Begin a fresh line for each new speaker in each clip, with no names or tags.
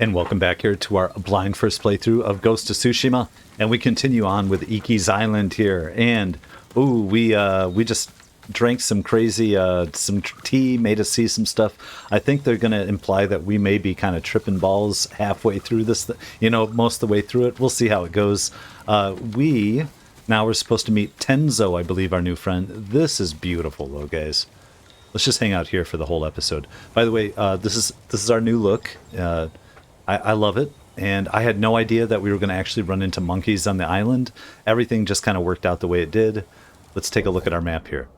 And welcome back here to our blind first playthrough of Ghost of Tsushima, and we continue on with Iki's Island here. And ooh, we just drank some crazy some tea, made us see some stuff. I think they're gonna imply that we may be kind of tripping balls halfway through this, most of the way through it. We'll see how it goes. Now we're supposed to meet Tenzo, I believe, our new friend. This is beautiful, though, guys. Let's just hang out here for the whole episode. By the way, this is our new look. I love it, and I had no idea that we were going to actually run into monkeys on the island. Everything just kind of worked out the way it did. Let's take a look at our map here.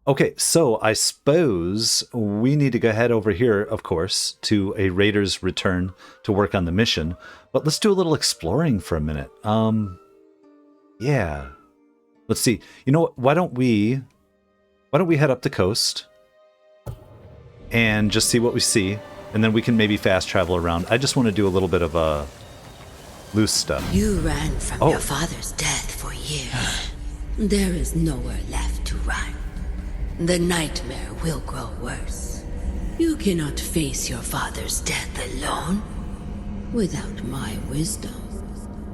Okay, so I suppose we need to go head over here, of course, to a Raider's Return to work on the mission. But let's do a little exploring for a minute. Yeah. Let's see. You know what? Why don't we head up the coast and just see what we see? And then we can maybe fast travel around. I just want to do a little bit of loose stuff.
You ran from your father's death for years. There is nowhere left to run. The nightmare will grow worse. You cannot face your father's death alone. Without my wisdom,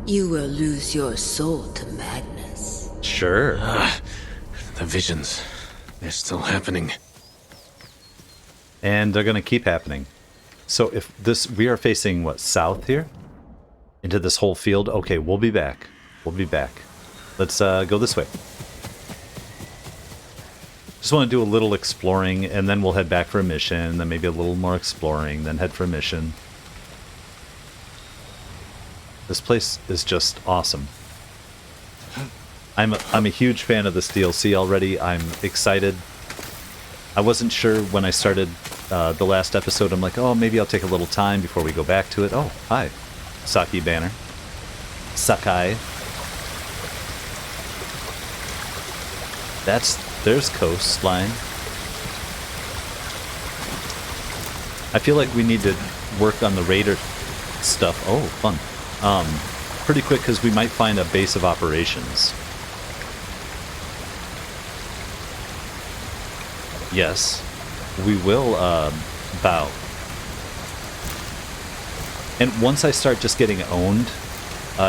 you will lose your soul to madness.
Sure.
The visions, they're still happening.
And they're going to keep happening. So if we are facing, what, south here? Into this whole field? Okay, we'll be back. We'll be back. Let's go this way. Just want to do a little exploring, and then we'll head back for a mission, then maybe a little more exploring, then head for a mission. This place is just awesome. I'm a huge fan of this DLC already. I'm excited. I wasn't sure when I started the last episode. I'm like, oh, maybe I'll take a little time before we go back to it. Oh, hi. Saki banner. Sakai. There's coastline. I feel like we need to work on the raider stuff. Oh, fun. Pretty quick, because we might find a base of operations. Yes, we will bow. And once I start just getting owned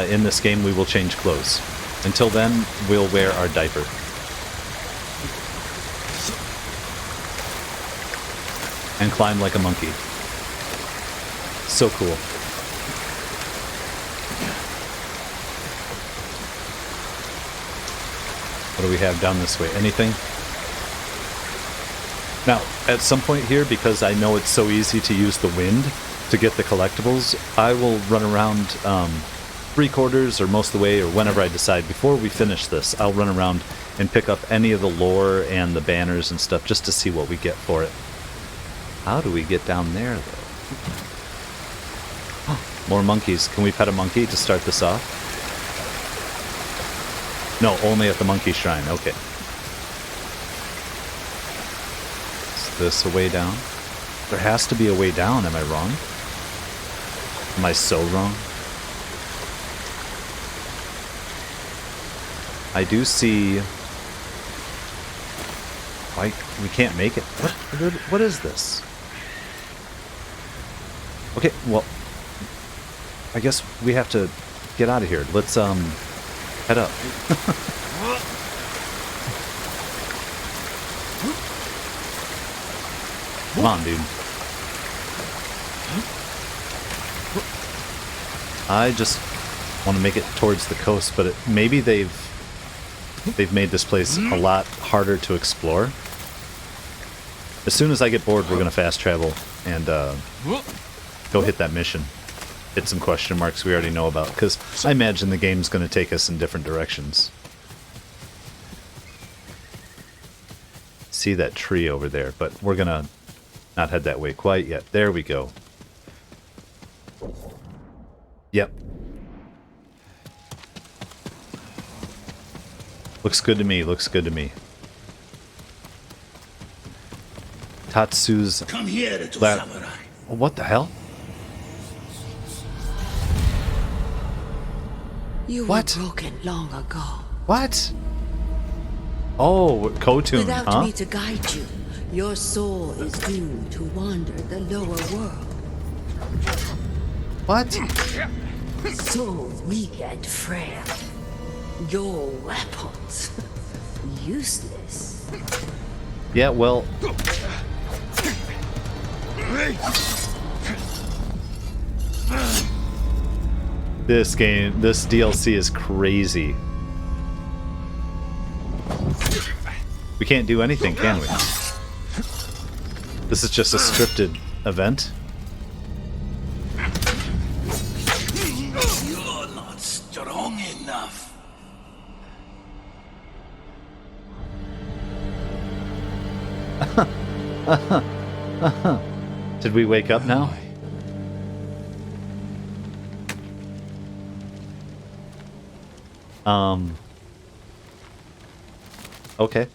in this game, we will change clothes. Until then, we'll wear our diaper. And climb like a monkey. So cool. What do we have down this way? Anything? Now, at some point here, because I know it's so easy to use the wind to get the collectibles, I will run around 3/4 or most of the way, or whenever I decide. Before we finish this, I'll run around and pick up any of the lore and the banners and stuff just to see what we get for it. How do we get down there, though? Oh, more monkeys. Can we pet a monkey to start this off? No, only at the monkey shrine. Okay. Is this a way down? There has to be a way down. Am I wrong? Am I so wrong? I do see... Why we can't make it? What is this? Okay, well, I guess we have to get out of here. Let's head up. Come on, dude. I just want to make it towards the coast, but maybe they've made this place a lot harder to explore. As soon as I get bored, we're going to fast travel and go hit that mission. Hit some question marks we already know about, because I imagine the game's going to take us in different directions. See that tree over there, but we're going to not head that way quite yet. There we go. Yep. Looks good to me, looks good to me. Tatsu's...
Come here, little samurai.
What the hell?
You were broken long ago.
What? Oh, Kotun,
Without me to guide you, your soul is doomed to wander the lower world.
What?
So weak and frail. Your weapons. Useless.
Yeah, well... This DLC is crazy. We can't do anything, can we? This is just a scripted event.
You're not strong enough.
Did we wake up now? Okay.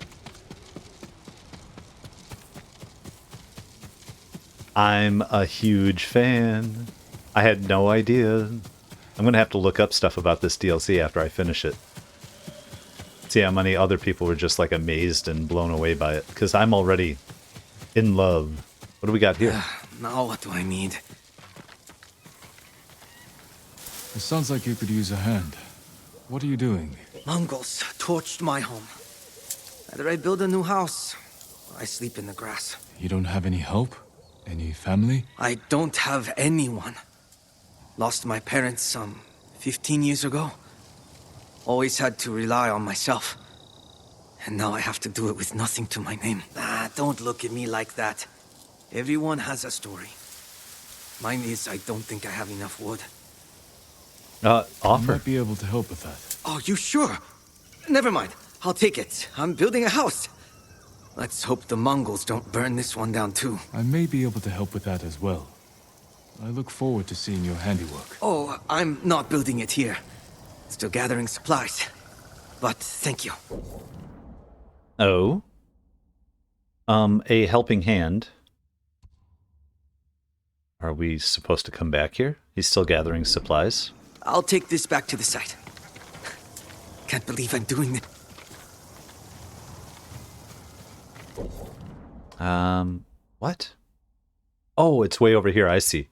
I'm a huge fan. I had no idea. I'm gonna have to look up stuff about this DLC after I finish it. See how many other people were just like amazed and blown away by it. Because I'm already in love. What do we got here?
Now what do I need?
It sounds like you could use a hand. What are you doing?
Mongols torched my home. Either I build a new house, or I sleep in the grass.
You don't have any help? Any family?
I don't have anyone. Lost my parents 15 years ago. Always had to rely on myself. And now I have to do it with nothing to my name. Don't look at me like that. Everyone has a story. Mine is I don't think I have enough wood.
I
Offer.
might be able to help with that.
Oh, you sure? Never mind. I'll take it. I'm building a house. Let's hope the Mongols don't burn this one down too.
I may be able to help with that as well. I look forward to seeing your handiwork.
Oh, I'm not building it here. Still gathering supplies. But thank you.
Oh. A helping hand. Are we supposed to come back here? He's still gathering supplies.
I'll take this back to the site. Can't believe I'm doing it.
What? Oh, it's way over here, I see.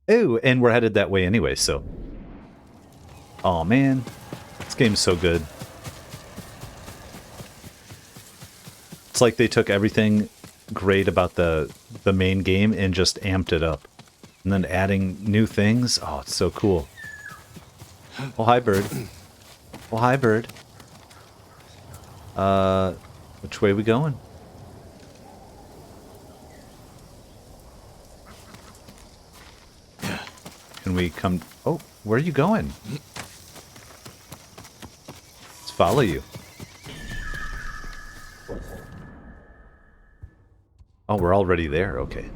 Oh, and we're headed that way anyway, so... Oh man, this game's so good. It's like they took everything great about the main game and just amped it up. And then adding new things, oh, it's so cool. Oh, hi, bird. Oh, hi, bird. Which way are we going? Can we come... Oh, where are you going? Let's follow you. Oh, we're already there. Okay.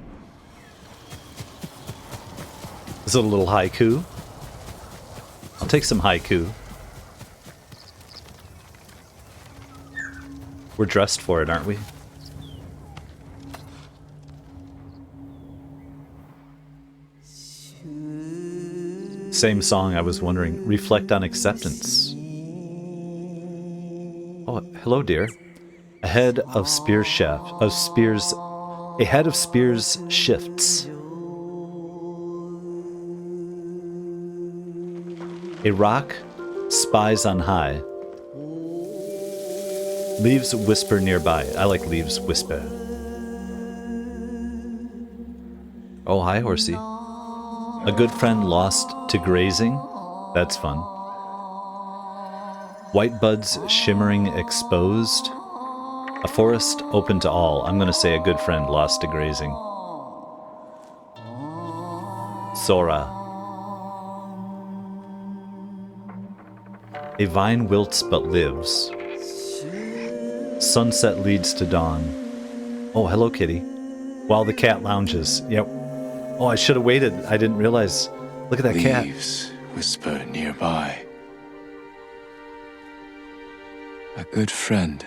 Is it a little haiku? I'll take some haiku. We're dressed for it, aren't we? Same song, I was wondering. Reflect on acceptance. Oh, hello, dear. A head of spears shifts. A rock spies on high. Leaves whisper nearby. I like leaves whisper. Oh, hi, horsey. A good friend lost to grazing. That's fun. White buds shimmering exposed. A forest open to all. I'm going to say a good friend lost to grazing. Sora. A vine wilts but lives. Sunset leads to dawn. Oh, hello, kitty. While the cat lounges. Yep. Oh, I should have waited. I didn't realize. Look at that cat.
Leaves whisper nearby.
A good friend.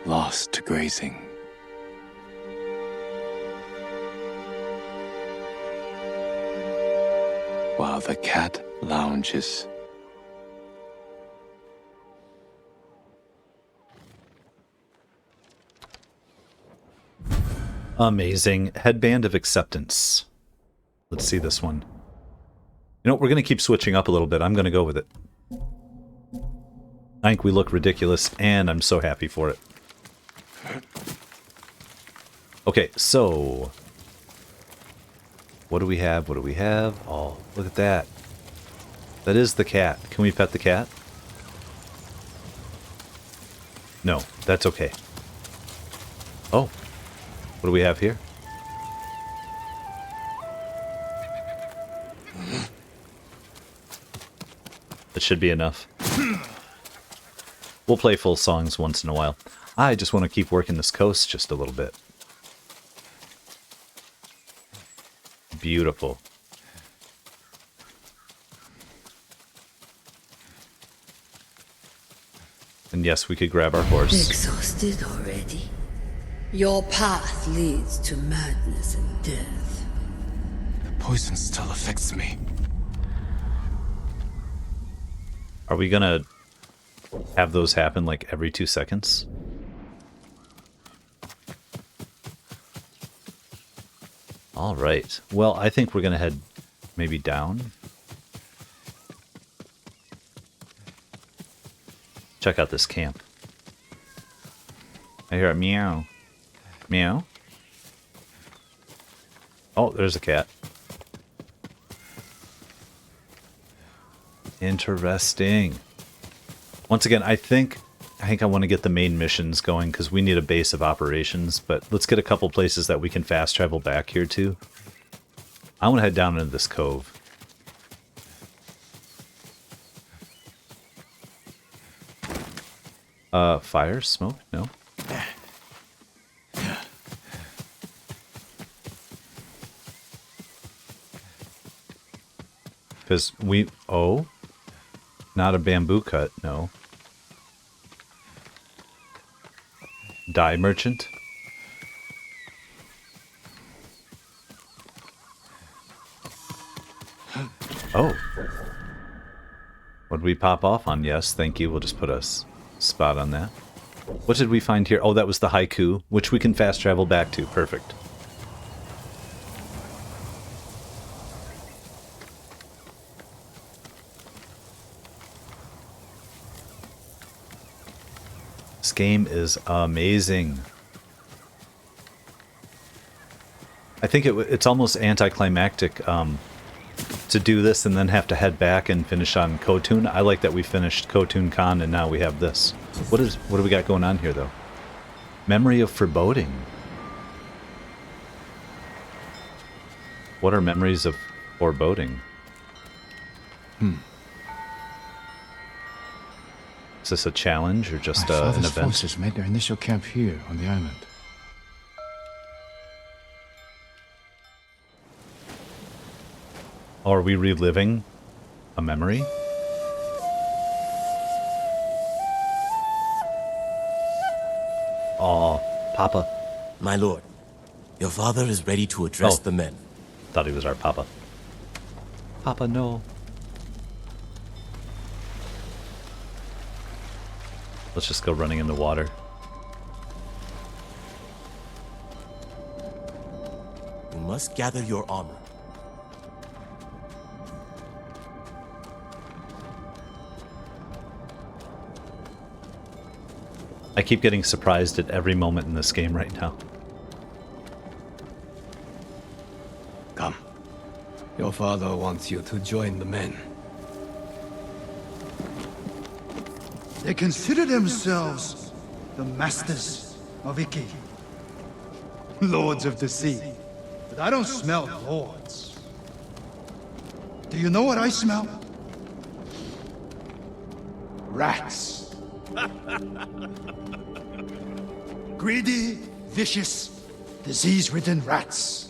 Lost to grazing. While the cat lounges.
Amazing. Headband of acceptance. Let's see this one. You know, we're going to keep switching up a little bit. I'm going to go with it. I think we look ridiculous, and I'm so happy for it. Okay, so... What do we have? What do we have? Oh, look at that. That is the cat. Can we pet the cat? No, that's okay. Oh, what do we have here? That should be enough. We'll play full songs once in a while. I just want to keep working this coast just a little bit. Beautiful. And yes, we could grab our horse.
Exhausted already? Your path leads to madness and death.
The poison still affects me.
Are we gonna have those happen like every 2 seconds? Alright. Well, I think we're gonna head maybe down. Check out this camp. I hear a meow. Meow? Oh, there's a cat. Interesting. Once again, I think I want to get the main missions going because we need a base of operations, but let's get a couple places that we can fast travel back here to. I want to head down into this cove. Fire? Smoke? No. Because we... Oh? Not a bamboo cut, no. Dye merchant? Oh. What did we pop off on? Yes, thank you. We'll just put a spot on that. What did we find here? Oh, that was the haiku, which we can fast travel back to. Perfect. This game is amazing. I think it's almost anticlimactic to do this and then have to head back and finish on Khotun. I like that we finished Khotun Khan and now we have this. What do we got going on here though? Memory of Foreboding. What are memories of foreboding? Is this a challenge or just an event?
Forces made their initial camp here on the island.
Are we reliving a memory? Aw, Papa.
My lord, your father is ready to address the men.
Thought he was our Papa. Papa, no. Let's just go running in the water.
You must gather your armor.
I keep getting surprised at every moment in this game right now.
Come. Your father wants you to join the men.
They consider themselves the masters of Iki. Lords of the sea. But I don't smell lords. Do you know what I smell? Rats. Greedy, vicious, disease-ridden rats.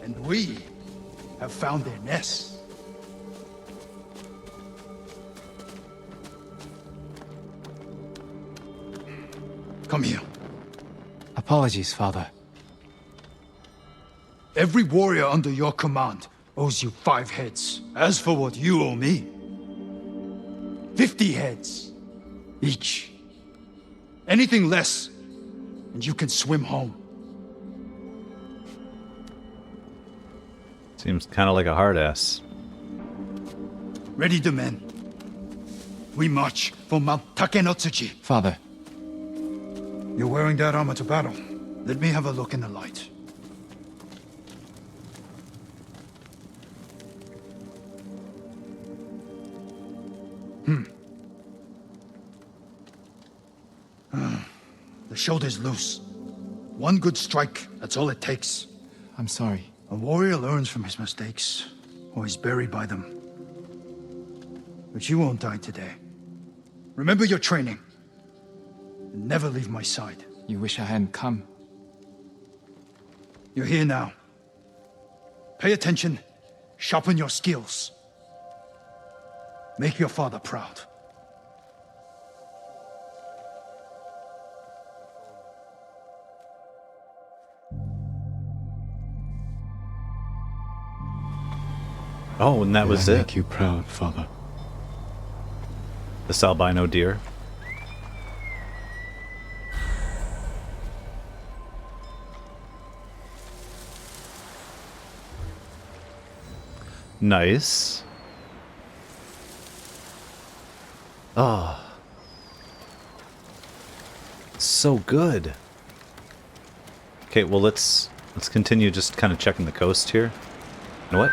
And we have found their nests. Come here.
Apologies, father.
Every warrior under your command owes you 5 heads. As for what you owe me, 50 heads each. Anything less, and you can swim home.
Seems kind of like a hard ass.
Ready the men. We march for Mount Takenotsuchi.
Father,
You're wearing that armor to battle. Let me have a look in the light. The shoulder's loose. One good strike, that's all it takes.
I'm sorry.
A warrior learns from his mistakes, or is buried by them. But you won't die today. Remember your training. And never leave my side.
You wish I hadn't come.
You're here now. Pay attention. Sharpen your skills. Make your father proud.
Oh, and that was
I
it.
make you proud, Father.
This albino deer. Nice. Ah. So good. Okay, well let's continue just kind of checking the coast here. You know what?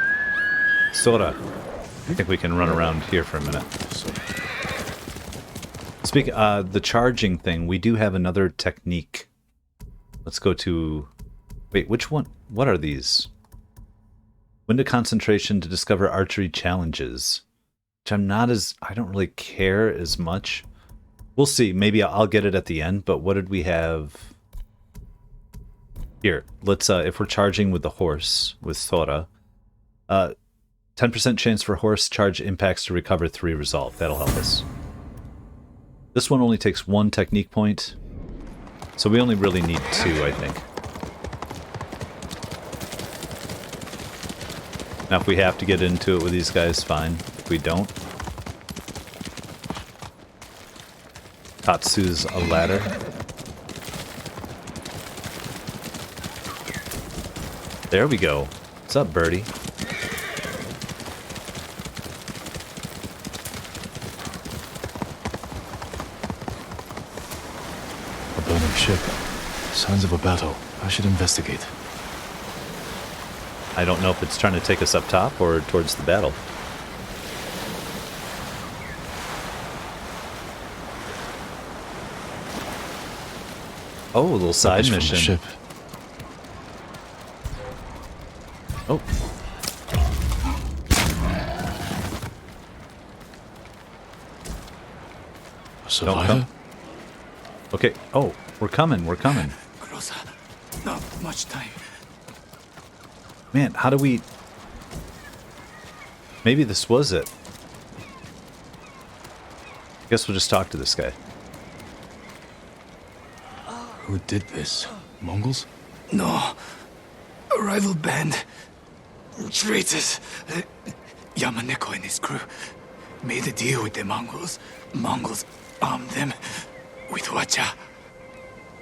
Sora. I think we can run around here for a minute. The charging thing, we do have another technique. Let's go to... Wait, which one? What are these? Window concentration to discover archery challenges. Which I don't really care as much. We'll see. Maybe I'll get it at the end, but what did we have? Here, let's, if we're charging with the horse, with Sora, 10% chance for horse charge impacts to recover 3 resolve. That'll help us. This one only takes 1 technique point, so we only really need 2, I think. Now if we have to get into it with these guys, fine. If we don't... Tatsu's a ladder. There we go. What's up, birdie?
A burning ship. Signs of a battle. I should investigate.
I don't know if it's trying to take us up top or towards the battle. Oh, a little side
From the
mission.
ship.
Oh.
A survivor?
come. Okay. Oh, we're coming. We're coming.
Closer. Not much time.
Man, how do we... Maybe this was it. Guess we'll just talk to this guy.
Who did this? Mongols?
No. A rival band. Traitors. Yamaneko and his crew made a deal with the Mongols. Mongols armed them with wacha.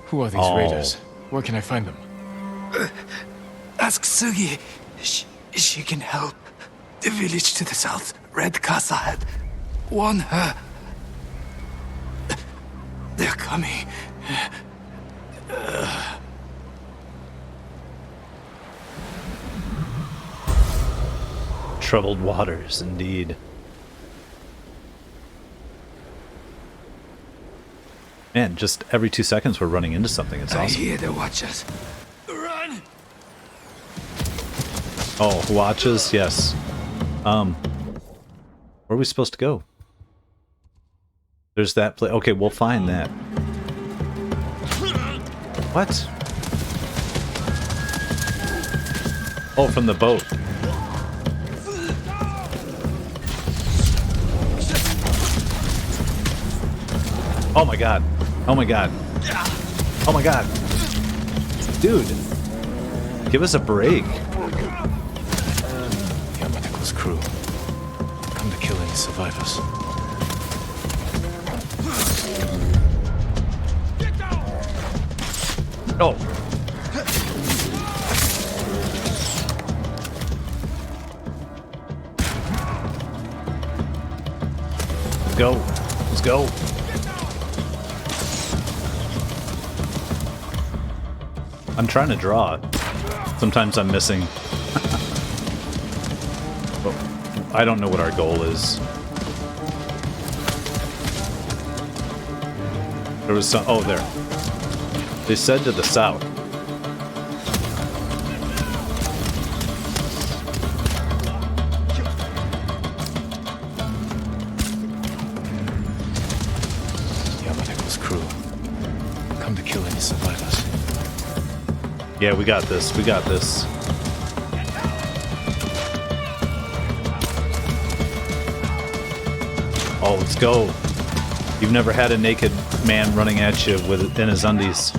Who are these
Oh.
raiders? Where can I find them?
Ask Sugi. She can help. The village to the south, Red Casa had. Warn her. They're coming.
Troubled waters, indeed. Man, just every 2 seconds we're running into something. It's
I
awesome.
hear the watchers. Run!
Oh, watches? Yes. Where are we supposed to go? There's that place. Okay, we'll find that. What? Oh, from the boat. Oh my god. Oh my god. Oh my god. Dude. Give us a break.
Yamaneko's crew. Come to kill any survivors.
Oh. go. Let's go. I'm trying to draw it. Sometimes I'm missing. But I don't know what our goal is. There was some... Oh, there. They said to the south. Yeah, we got this. We got this. Oh, let's go. You've never had a naked man running at you in his undies.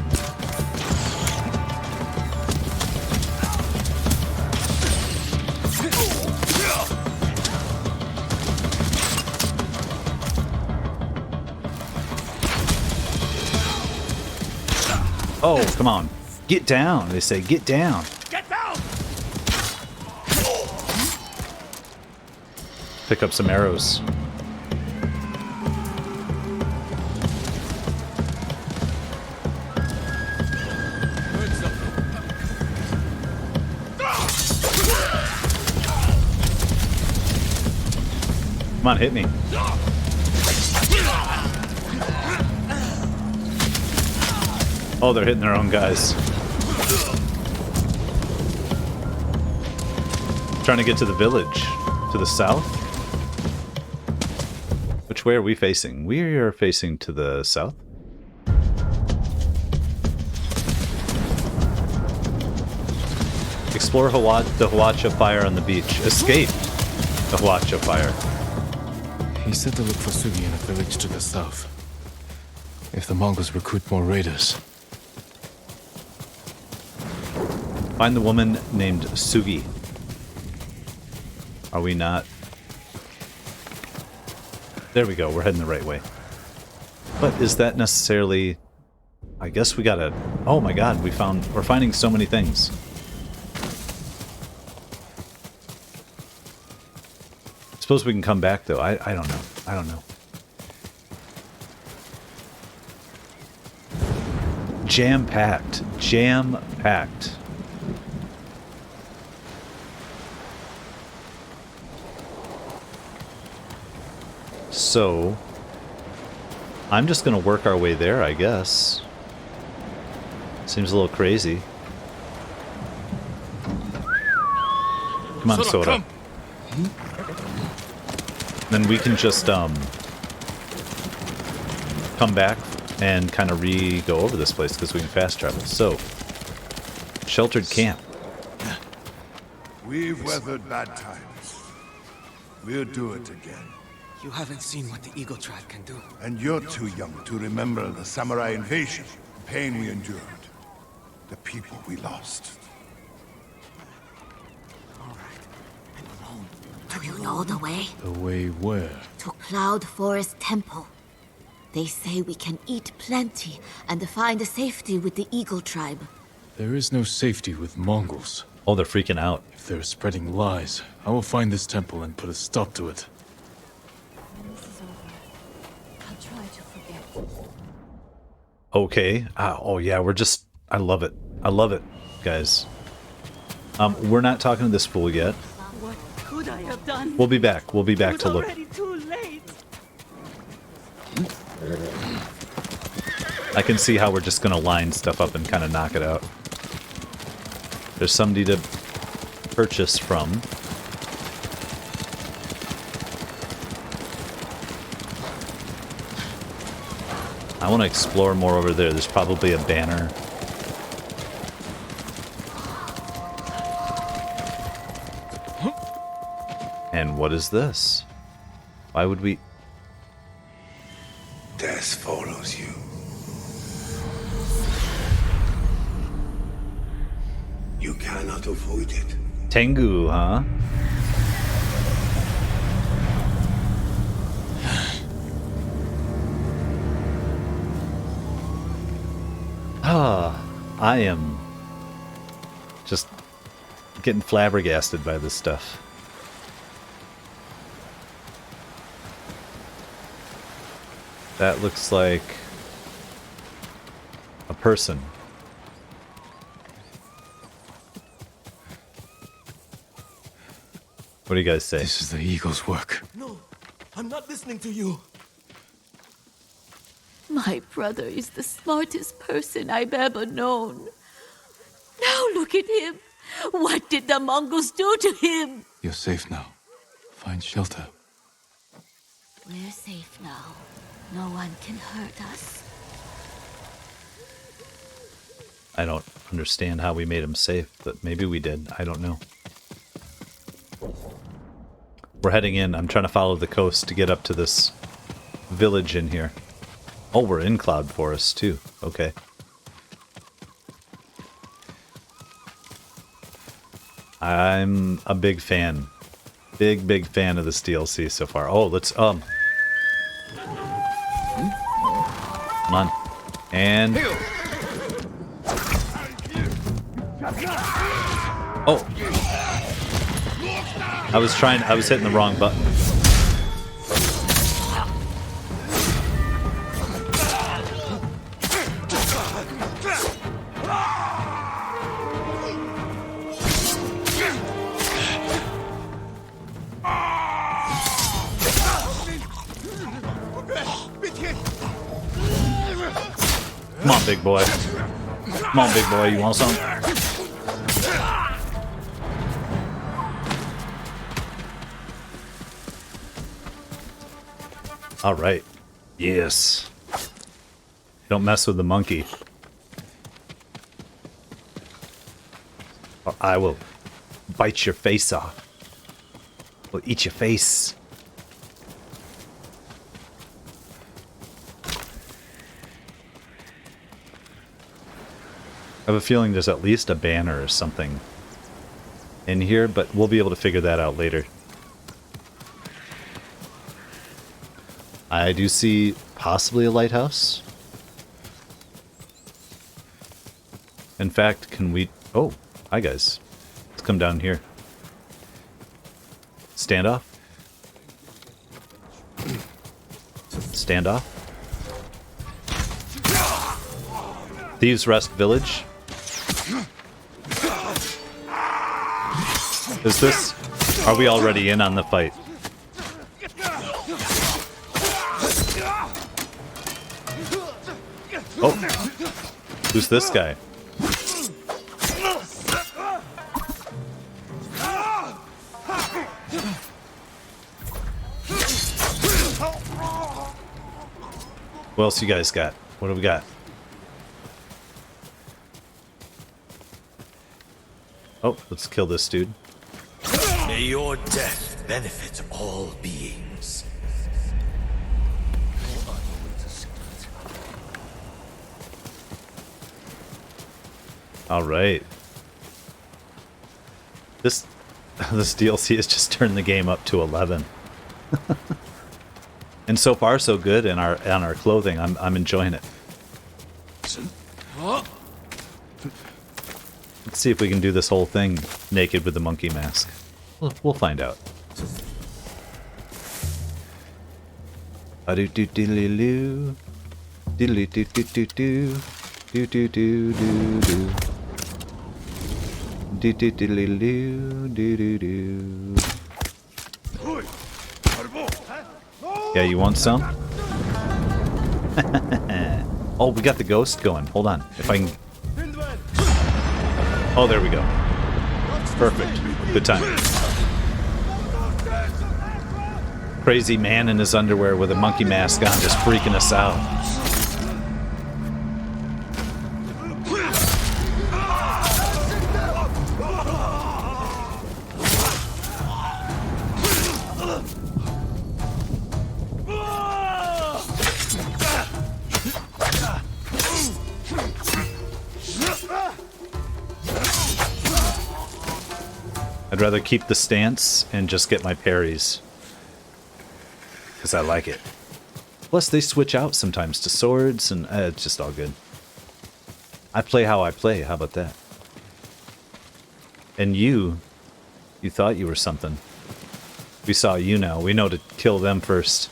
Oh, come on. Get down, they say. Get down.
Get down!
Pick up some arrows. Come on, hit me. Oh, they're hitting their own guys. Trying to get to the village. To the south? Which way are we facing? We are facing to the south. Explore the Hwacha fire on the beach. Escape the Hwacha fire.
He said to look for Sugi in a village to the south. If the Mongols recruit more raiders.
Find the woman named Sugi. Are we not? There we go. We're heading the right way. But is that necessarily... I guess we gotta... Oh my god, we're finding so many things. Suppose we can come back though. I don't know. I don't know. Jam-packed. Jam-packed. So, I'm just going to work our way there, I guess. Seems a little crazy. Come on, Soda. Then we can just come back and kind of go over this place because we can fast travel. So, sheltered camp.
We've weathered bad times. We'll do it again.
You haven't seen what the Eagle Tribe can do.
And you're too young to remember the samurai invasion, the pain we endured, the people we lost.
All right, I'm alone.
Do you know the way?
The way where?
To Cloud Forest Temple. They say we can eat plenty and find safety with the Eagle Tribe.
There is no safety with Mongols.
Oh, they're freaking out.
If they're spreading lies, I will find this temple and put a stop to it.
This is over. I'll try to forget.
Okay. Oh yeah, I love it. I love it, guys. We're not talking to this fool yet.
What could I have done?
We'll be back. We'll be back to look.
Already too late.
I can see how we're just gonna line stuff up and kind of knock it out. There's somebody to purchase from. I want to explore more over there. There's probably a banner. And what is this? Why would we...
Death follows you. You cannot avoid it.
Tengu, huh? I am just getting flabbergasted by this stuff. That looks like a person. What do you guys say?
This is the Eagle's work.
No, I'm not listening to you.
My brother is the smartest person I've ever known. Now look at him. What did the Mongols do to him?
You're safe now. Find shelter.
We're safe now. No one can hurt us.
I don't understand how we made him safe, but maybe we did. I don't know. We're heading in. I'm trying to follow the coast to get up to this village in here. Oh, we're in Cloud Forest too. Okay. I'm a big fan. Big fan of this DLC so far. Oh, let's come on. And oh, I was hitting the wrong button. Come on, big boy. Come on, big boy. You want some? All right. Yes. Don't mess with the monkey. Or I will bite your face off. We'll eat your face. I have a feeling there's at least a banner or something in here, but we'll be able to figure that out later. I do see possibly a lighthouse. In fact, can we... Oh, hi guys. Let's come down here. Standoff. Standoff. Thieves' Rest Village. Is this... Are we already in on the fight? Oh! Who's this guy? What else you guys got? What do we got? Oh, let's kill this dude.
May your death benefit all beings.
All right. This DLC has just turned the game up to 11. And so far so good in our clothing. I'm enjoying it. Let's see if we can do this whole thing naked with the monkey mask. We'll find out. A-do-do-diddly-loo. Diddly-do-do-do-do. Do-do-do-do-do. Do-do-diddly-loo. Do-do-do. Yeah, you want some? Oh, we got the ghost going. Hold on. If I can... Oh, there we go. Perfect. Good time. Crazy man in his underwear with a monkey mask on just freaking us out. I'd rather keep the stance and just get my parries. Because I like it. Plus, they switch out sometimes to swords, and it's just all good. I play how I play, how about that? And you thought you were something. We saw you now. We know to kill them first.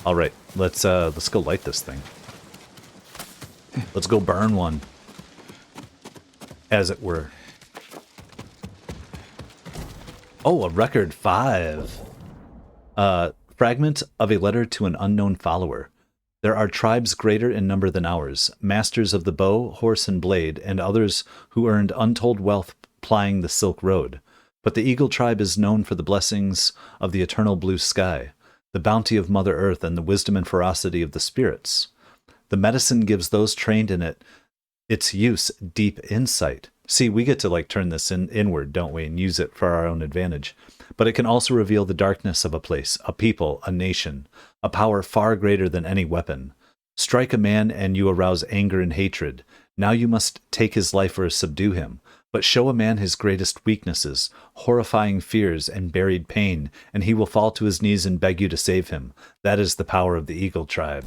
All right, let's go light this thing. Let's go burn one, as it were. Oh, a record 5. Fragment of a letter to an unknown follower. There are tribes greater in number than ours, masters of the bow, horse, and blade, and others who earned untold wealth plying the Silk Road. But the Eagle tribe is known for the blessings of the eternal blue sky, the bounty of Mother Earth, and the wisdom and ferocity of the spirits. The medicine gives those trained in it its use deep insight. See, we get to like turn this inward, don't we, and use it for our own advantage. But it can also reveal the darkness of a place, a people, a nation, a power far greater than any weapon. Strike a man and you arouse anger and hatred. Now you must take his life or subdue him. But show a man his greatest weaknesses, horrifying fears, and buried pain, and he will fall to his knees and beg you to save him. That is the power of the Eagle tribe.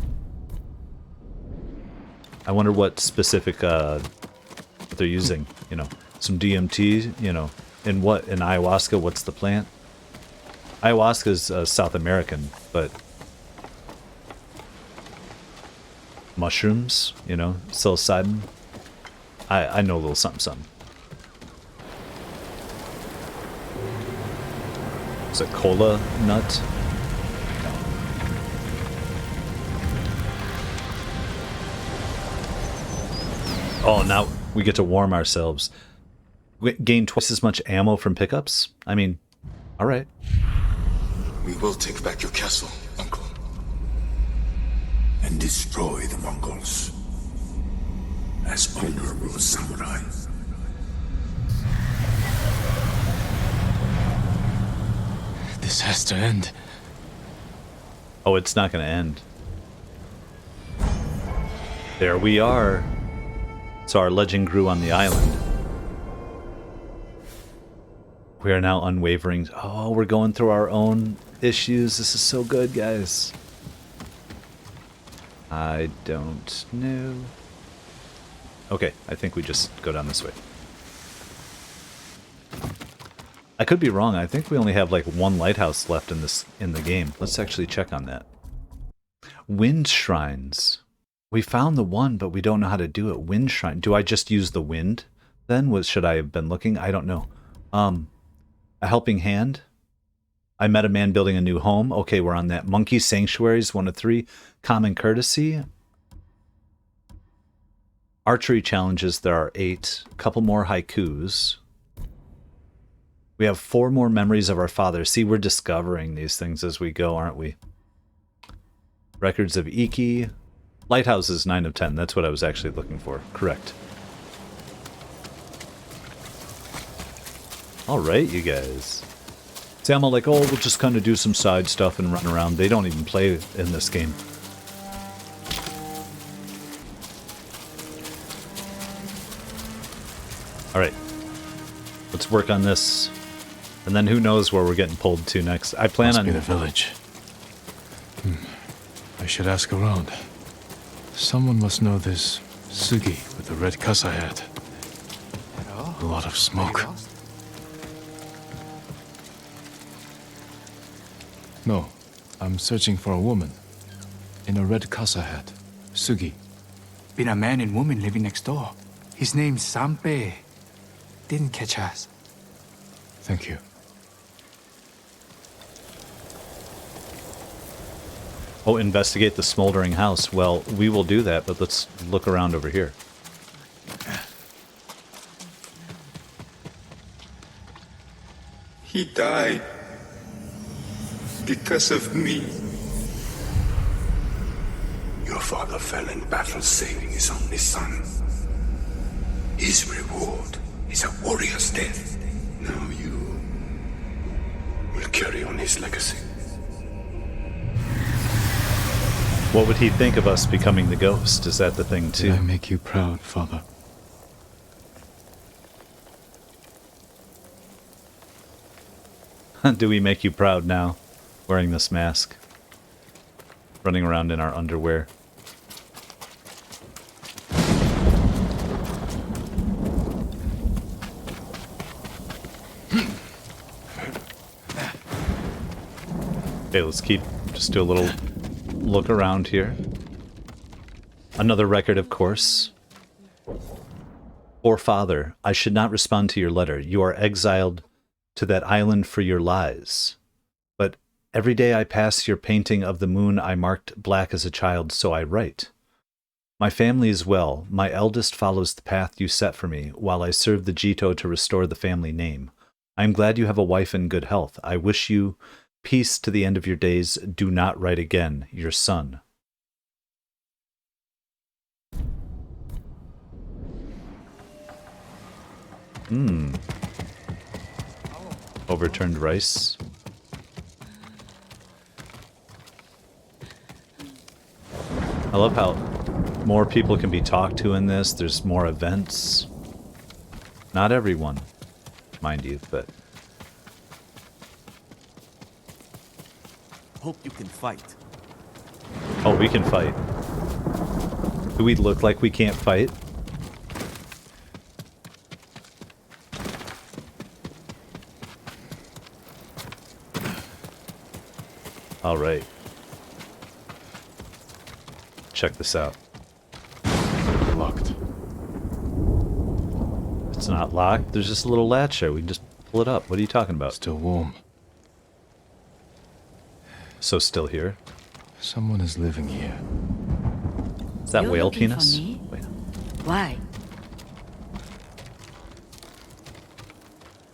I wonder what specific what they're using. You know, some DMT. You know, in ayahuasca? What's the plant? Ayahuasca is South American, but mushrooms. You know, psilocybin. I know a little something. Is it cola nut? No. Oh, now we get to warm ourselves. We gain twice as much ammo from pickups? I mean, alright.
We will take back your castle, Uncle. And destroy the Mongols. As honorable samurai.
This has to end.
Oh, it's not going to end. There we are. So our legend grew on the island. We are now unwavering. Oh, we're going through our own issues. This is so good, guys. I don't know. Okay, I think we just go down this way. I could be wrong. I think we only have like one lighthouse left in the game. Let's actually check on that. Wind shrines. We found the one, but we don't know how to do it. Wind shrine. Do I just use the wind then? Should I have been looking? I don't know. A helping hand. I met a man building a new home. Okay, we're on that. Monkey sanctuaries, 1 of 3. Common courtesy. Archery challenges, there are 8. A couple more haikus. We have 4 more memories of our father. See, we're discovering these things as we go, aren't we? Records of Iki. Lighthouse is 9 of 10. That's what I was actually looking for. Correct. Alright, you guys. See, I'm all like, oh, we'll just kind of do some side stuff and run around. They don't even play in this game. Alright. Let's work on this. And then who knows where we're getting pulled to next. I plan
Must
on...
be the village. I should ask around. Someone must know this Sugi with the red casa hat. A lot of smoke. No, I'm searching for a woman. In a red casa hat. Sugi.
Been a man and woman living next door. His name's Sampe. Didn't catch us.
Thank you.
Oh, investigate the smoldering house. Well, we will do that, but let's look around over here.
He died because of me. Your father fell in battle saving his only son. His reward is a warrior's death. Now you will carry on his legacy.
What would he think of us becoming the ghost? Is that the thing, too?
Did I make you proud, Father?
Do we make you proud now, wearing this mask? Running around in our underwear. Okay, let's just do a little look around here. Another record, of course. Poor father, I should not respond to your letter. You are exiled to that island for your lies. But every day I pass your painting of the moon I marked black as a child, so I write. My family is well. My eldest follows the path you set for me, while I serve the Jito to restore the family name. I am glad you have a wife in good health. I wish you peace to the end of your days. Do not write again. Your son. Overturned rice. I love how more people can be talked to in this. There's more events. Not everyone, mind you, but...
Hope you can fight.
Oh, we can fight. Do we look like we can't fight? All right. Check this out.
Locked.
It's not locked. There's just a little latch there. We can just pull it up. What are you talking about?
Still warm.
So still here.
Someone is living here.
Is that
You're
whale
looking
penis?
for me?
Wait.
Why?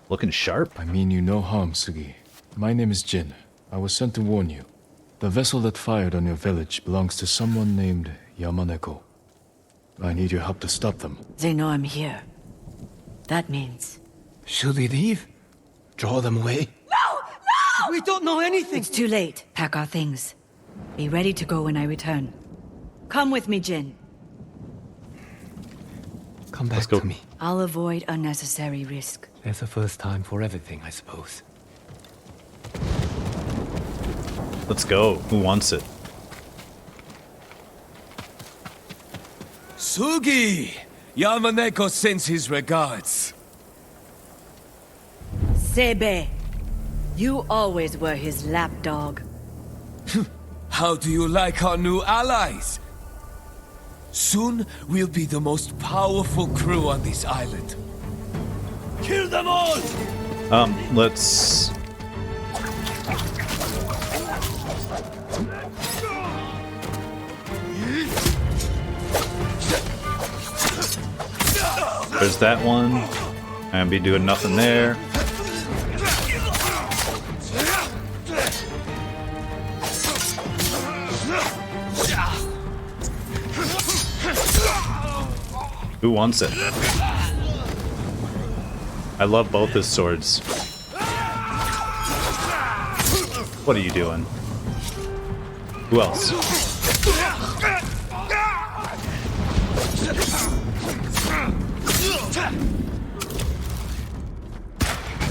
Looking sharp.
I mean you no harm, Sugi. My name is Jin. I was sent to warn you. The vessel that fired on your village belongs to someone named Yamaneko. I need your help to stop them.
They know I'm here. That means...
Should we leave? Draw them away?
We don't know anything!
It's too late. Pack our things. Be ready to go when I return. Come with me, Jin.
Come
Let's
back
go.
to me.
I'll avoid unnecessary risk.
There's a first time for everything, I suppose.
Let's go. Who wants it?
Sugi! Yamaneko sends his regards.
Sebe, you always were his lapdog.
How do you like our new allies? Soon we'll be the most powerful crew on this island. Kill them all!
Let's... There's that one. And be doing nothing there. Who wants it? I love both his swords. What are you doing? Who else?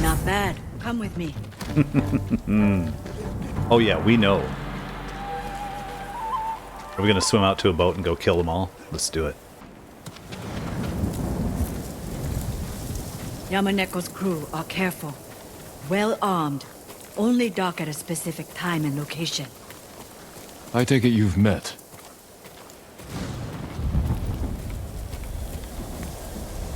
Not bad. Come with me.
Oh yeah, we know. Are we gonna swim out to a boat and go kill them all? Let's do it.
Yamaneko's crew are careful. Well armed. Only dock at a specific time and location.
I take it you've met.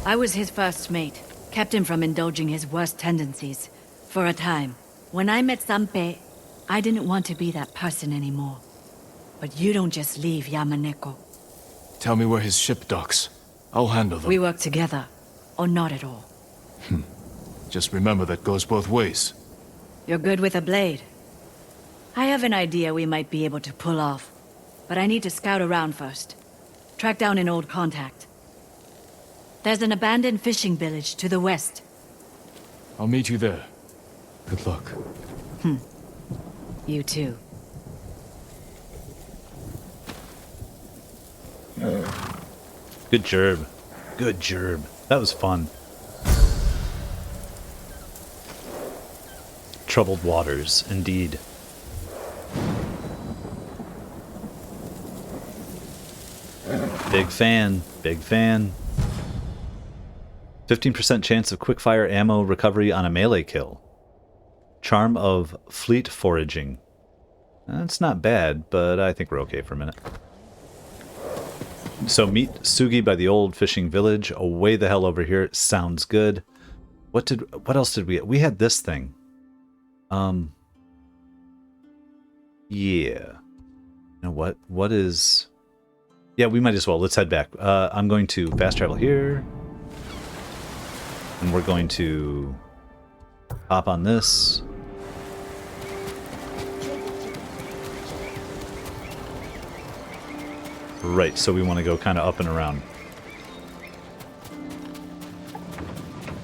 I was his first mate. Kept him from indulging his worst tendencies. For a time. When I met Sanpei, I didn't want to be that person anymore. But you don't just leave Yamaneko.
Tell me where his ship docks. I'll handle them.
We work together. Or not at all.
Just remember that goes both ways.
You're good with a blade. I have an idea we might be able to pull off. But I need to scout around first. Track down an old contact. There's an abandoned fishing village to the west.
I'll meet you there. Good luck.
You too.
Good gerb. Good gerb. That was fun. Troubled waters, indeed. Big fan. Big fan. 15% chance of quickfire ammo recovery on a melee kill. Charm of fleet foraging. That's not bad, but I think we're okay for a minute. So meet Sugi by the old fishing village. Away the hell over here. Sounds good. What else did we get? We had this thing. Yeah. You know what? What is... Yeah, we might as well. Let's head back. I'm going to fast travel here. And we're going to hop on this. Right, so we want to go kind of up and around.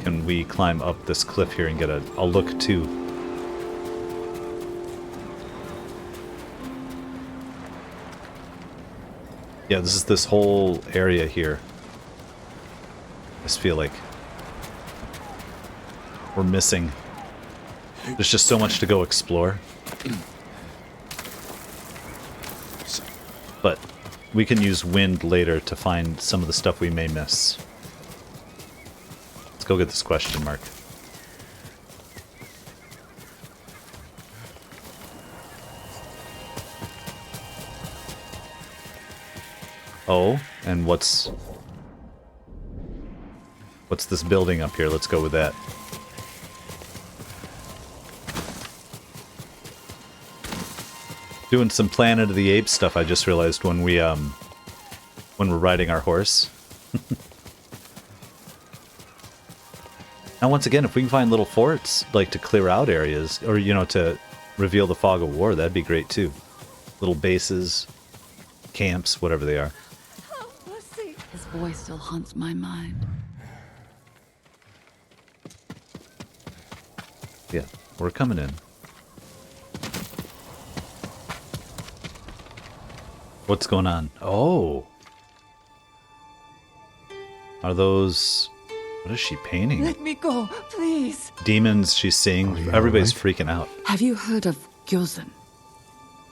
Can we climb up this cliff here and get a look too? Yeah, this is this whole area here. I just feel like we're missing. There's just so much to go explore. But we can use wind later to find some of the stuff we may miss. Let's go get this question mark. Oh, and what's this building up here? Let's go with that. Doing some Planet of the Apes stuff, I just realized when we're riding our horse. Now once again, if we can find little forts, like to clear out areas, or you know, to reveal the fog of war, that'd be great too. Little bases, camps, whatever they are.
His voice still haunts my mind.
Yeah, we're coming in. What's going on? Oh! Are those... What is she painting?
Let me go, please.
Demons she's seeing. Everybody's freaking out.
Have you heard of Gyozen?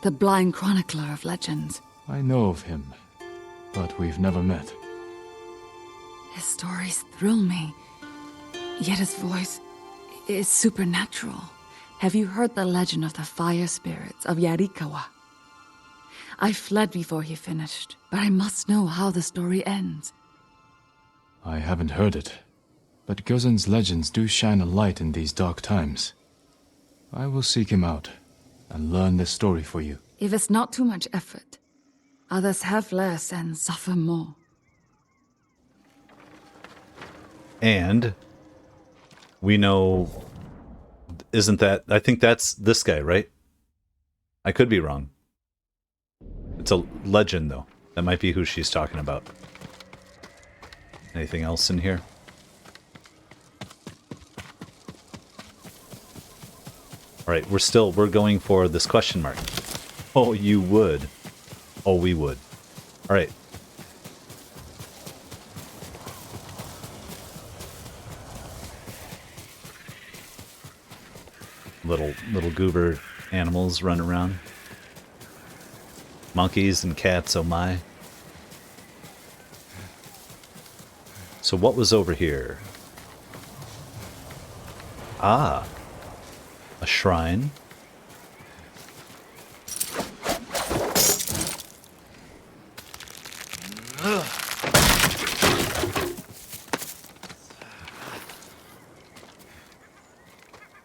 The blind chronicler of legends.
I know of him, but we've never met.
His stories thrill me, yet his voice is supernatural. Have you heard the legend of the fire spirits of Yarikawa? I fled before he finished, but I must know how the story ends.
I haven't heard it, but Gyozen's legends do shine a light in these dark times. I will seek him out and learn this story for you.
If it's not too much effort, others have less and suffer more.
And we know, isn't that, I think that's this guy, right? I could be wrong. It's a legend, though. That might be who she's talking about. Anything else in here? Alright, we're going for this question mark. Oh, you would. Oh, we would. Alright. Little goober animals run around. Monkeys and cats, oh my. So what was over here? Ah. A shrine.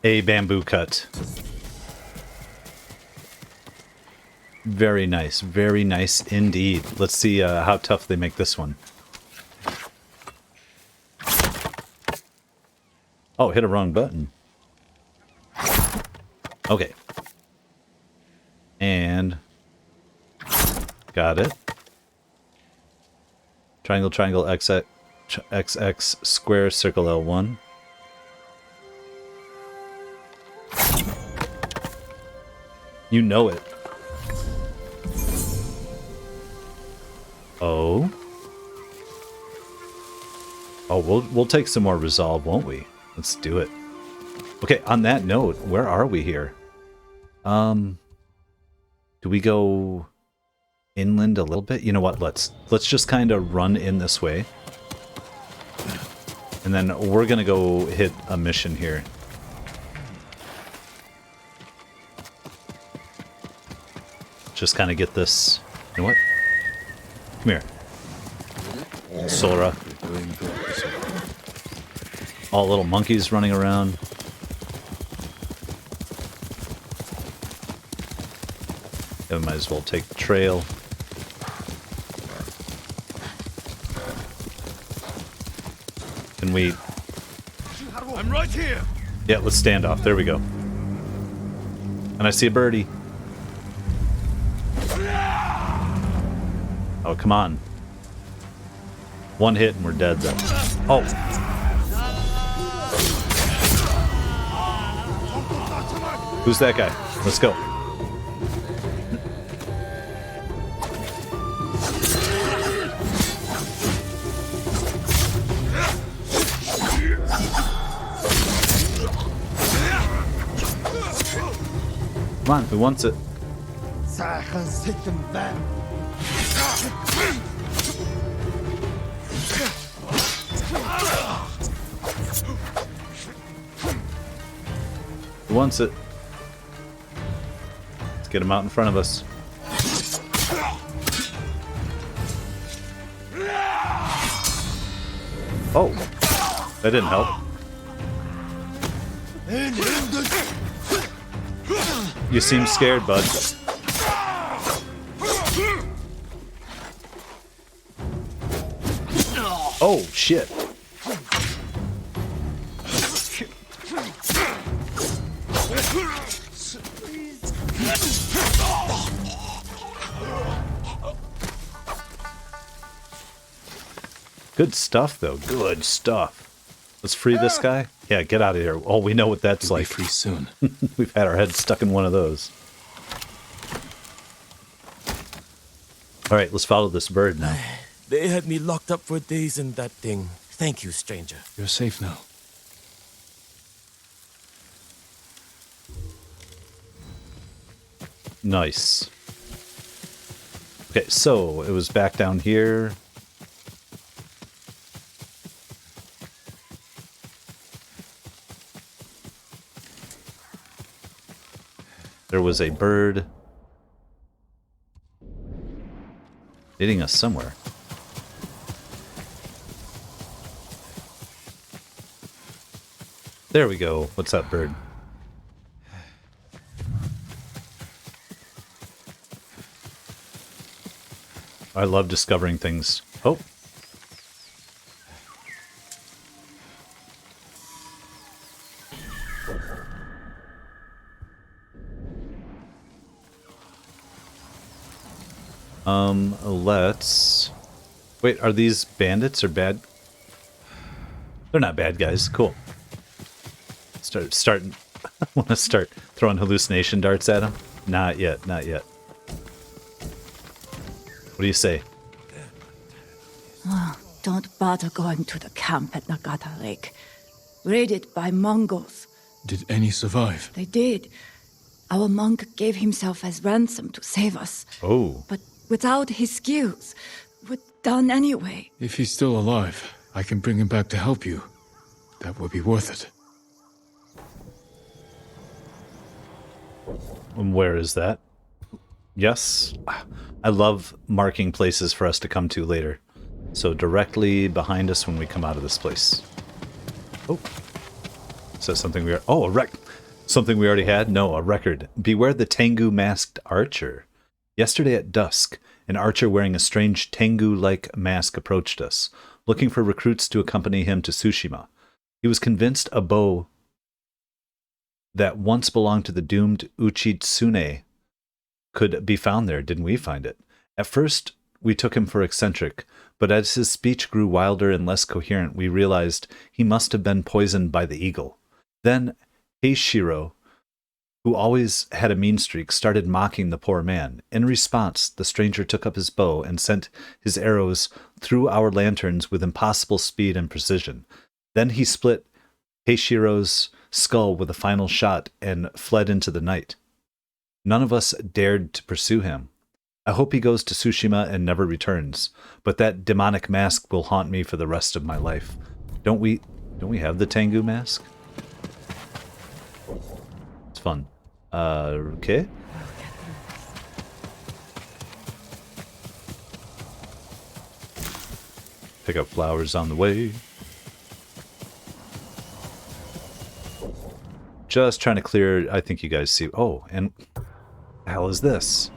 A bamboo cut. Very nice indeed. Let's see how tough they make this one. Oh, hit a wrong button. Okay. And... got it. Triangle, triangle, XX, XX, square, circle L1. You know it. Oh. Oh, we'll take some more resolve, won't we? Let's do it. Okay, on that note, where are we here? Do we go inland a little bit? You know what? Let's just kind of run in this way. And then we're going to go hit a mission here. just kind of get this. You know what? Come here. Sora. All little monkeys running around. Yeah, we might as well take the trail. Can we...
I'm right here.
Yeah, let's stand off. There we go. And I see a birdie. Oh, come on. One hit and we're dead then. Oh. Who's that guy? Let's go. Come on, who wants it? Who wants it? Let's get him out in front of us. Oh, that didn't help. You seem scared, bud. Oh, shit. Good stuff, though. Good stuff. Let's free this guy. Yeah, get out of here. Oh, we know what that's like.
Be free soon.
We've had our heads stuck in one of those. All right, let's follow this bird now.
They had me locked up for days in that thing. Thank you, stranger.
You're safe now.
Nice. Okay, so it was back down here. There was a bird hitting us somewhere. There we go. What's that bird? I love discovering things. Oh. Let's... Wait, are these bandits or bad? They're not bad guys. Cool. Starting. I want to start throwing hallucination darts at them. Not yet, not yet. What do you say?
Oh, don't bother going to the camp at Nagata Lake. Raided by Mongols.
Did any survive?
They did. Our monk gave himself as ransom to save us.
Oh.
But without his skills, we're done anyway.
If he's still alive, I can bring him back to help you. That would be worth it.
And where is that? Yes. I love marking places for us to come to later. So directly behind us when we come out of this place. Oh. Is that something we are... Oh, something we already had? No, a record. Beware the Tengu masked archer. Yesterday at dusk, an archer wearing a strange Tengu-like mask approached us, looking for recruits to accompany him to Tsushima. He was convinced a bow that once belonged to the doomed Uchitsune could be found there. Didn't we find it? At first, we took him for eccentric, but as his speech grew wilder and less coherent, we realized he must have been poisoned by the eagle. Then Heishiro, who always had a mean streak, started mocking the poor man. In response, the stranger took up his bow and sent his arrows through our lanterns with impossible speed and precision. Then he split Heishiro's skull with a final shot and fled into the night. None of us dared to pursue him. I hope he goes to Tsushima and never returns, but that demonic mask will haunt me for the rest of my life. Don't we have the Tengu mask? It's fun. Okay. Pick up flowers on the way. Just trying to clear, I think you guys see. Oh, and the hell is this?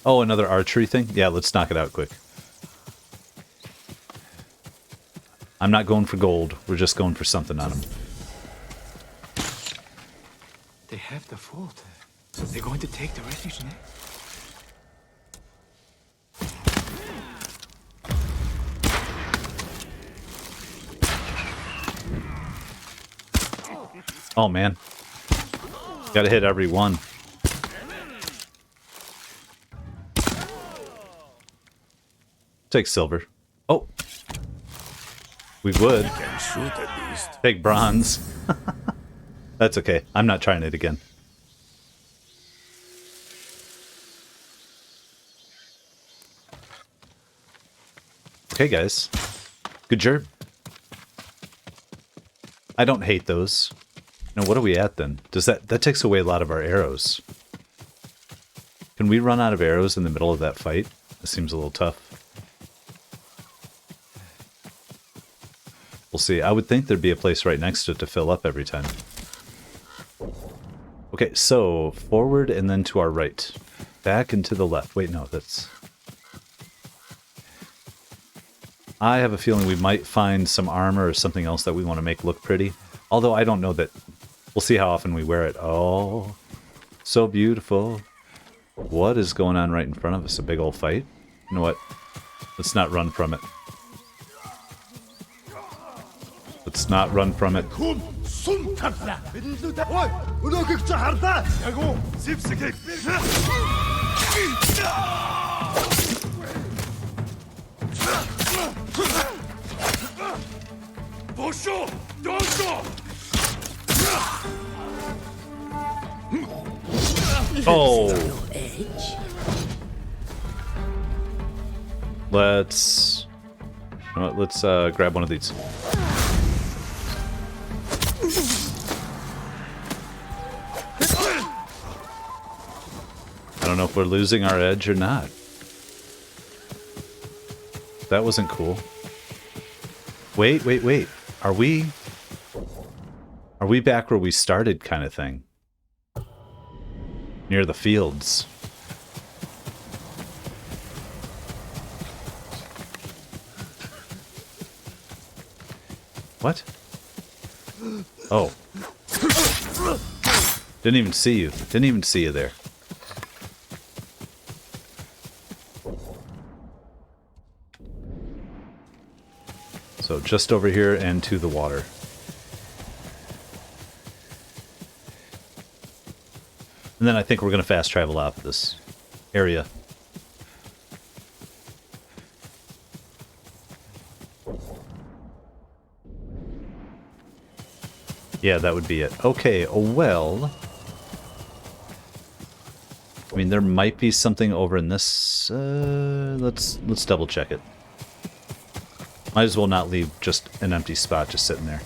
Oh, another archery thing? Yeah, let's knock it out quick. I'm not going for gold. We're just going for something on him.
They have the fort. They're going to take the refuge next.
Oh, man. Gotta hit every one. Take silver. Oh. We would.
You can shoot at least.
Take bronze. That's okay. I'm not trying it again. Okay, guys. Good job. I don't hate those. Now, what are we at then? Does that takes away a lot of our arrows? Can we run out of arrows in the middle of that fight? That seems a little tough. We'll see. I would think there'd be a place right next to it to fill up every time. Okay, so forward and then to our right. Back and to the left. Wait, no, that's... I have a feeling we might find some armor or something else that we want to make look pretty. Although I don't know that... We'll see how often we wear it. Oh, so beautiful. What is going on right in front of us? A big old fight? You know what? Let's not run from it. Let's not run from it. Oh. Let's... You know what, let's grab one of these. I don't know if we're losing our edge or not. That wasn't cool. Wait, wait, wait. Are we back where we started kind of thing? Near the fields. What? Oh. Didn't even see you. Didn't even see you there. So just over here and to the water. And then I think we're going to fast travel out of this area. Yeah, that would be it. Okay, well... I mean, there might be something over in this... let's double check it. Might as well not leave just an empty spot just sitting there.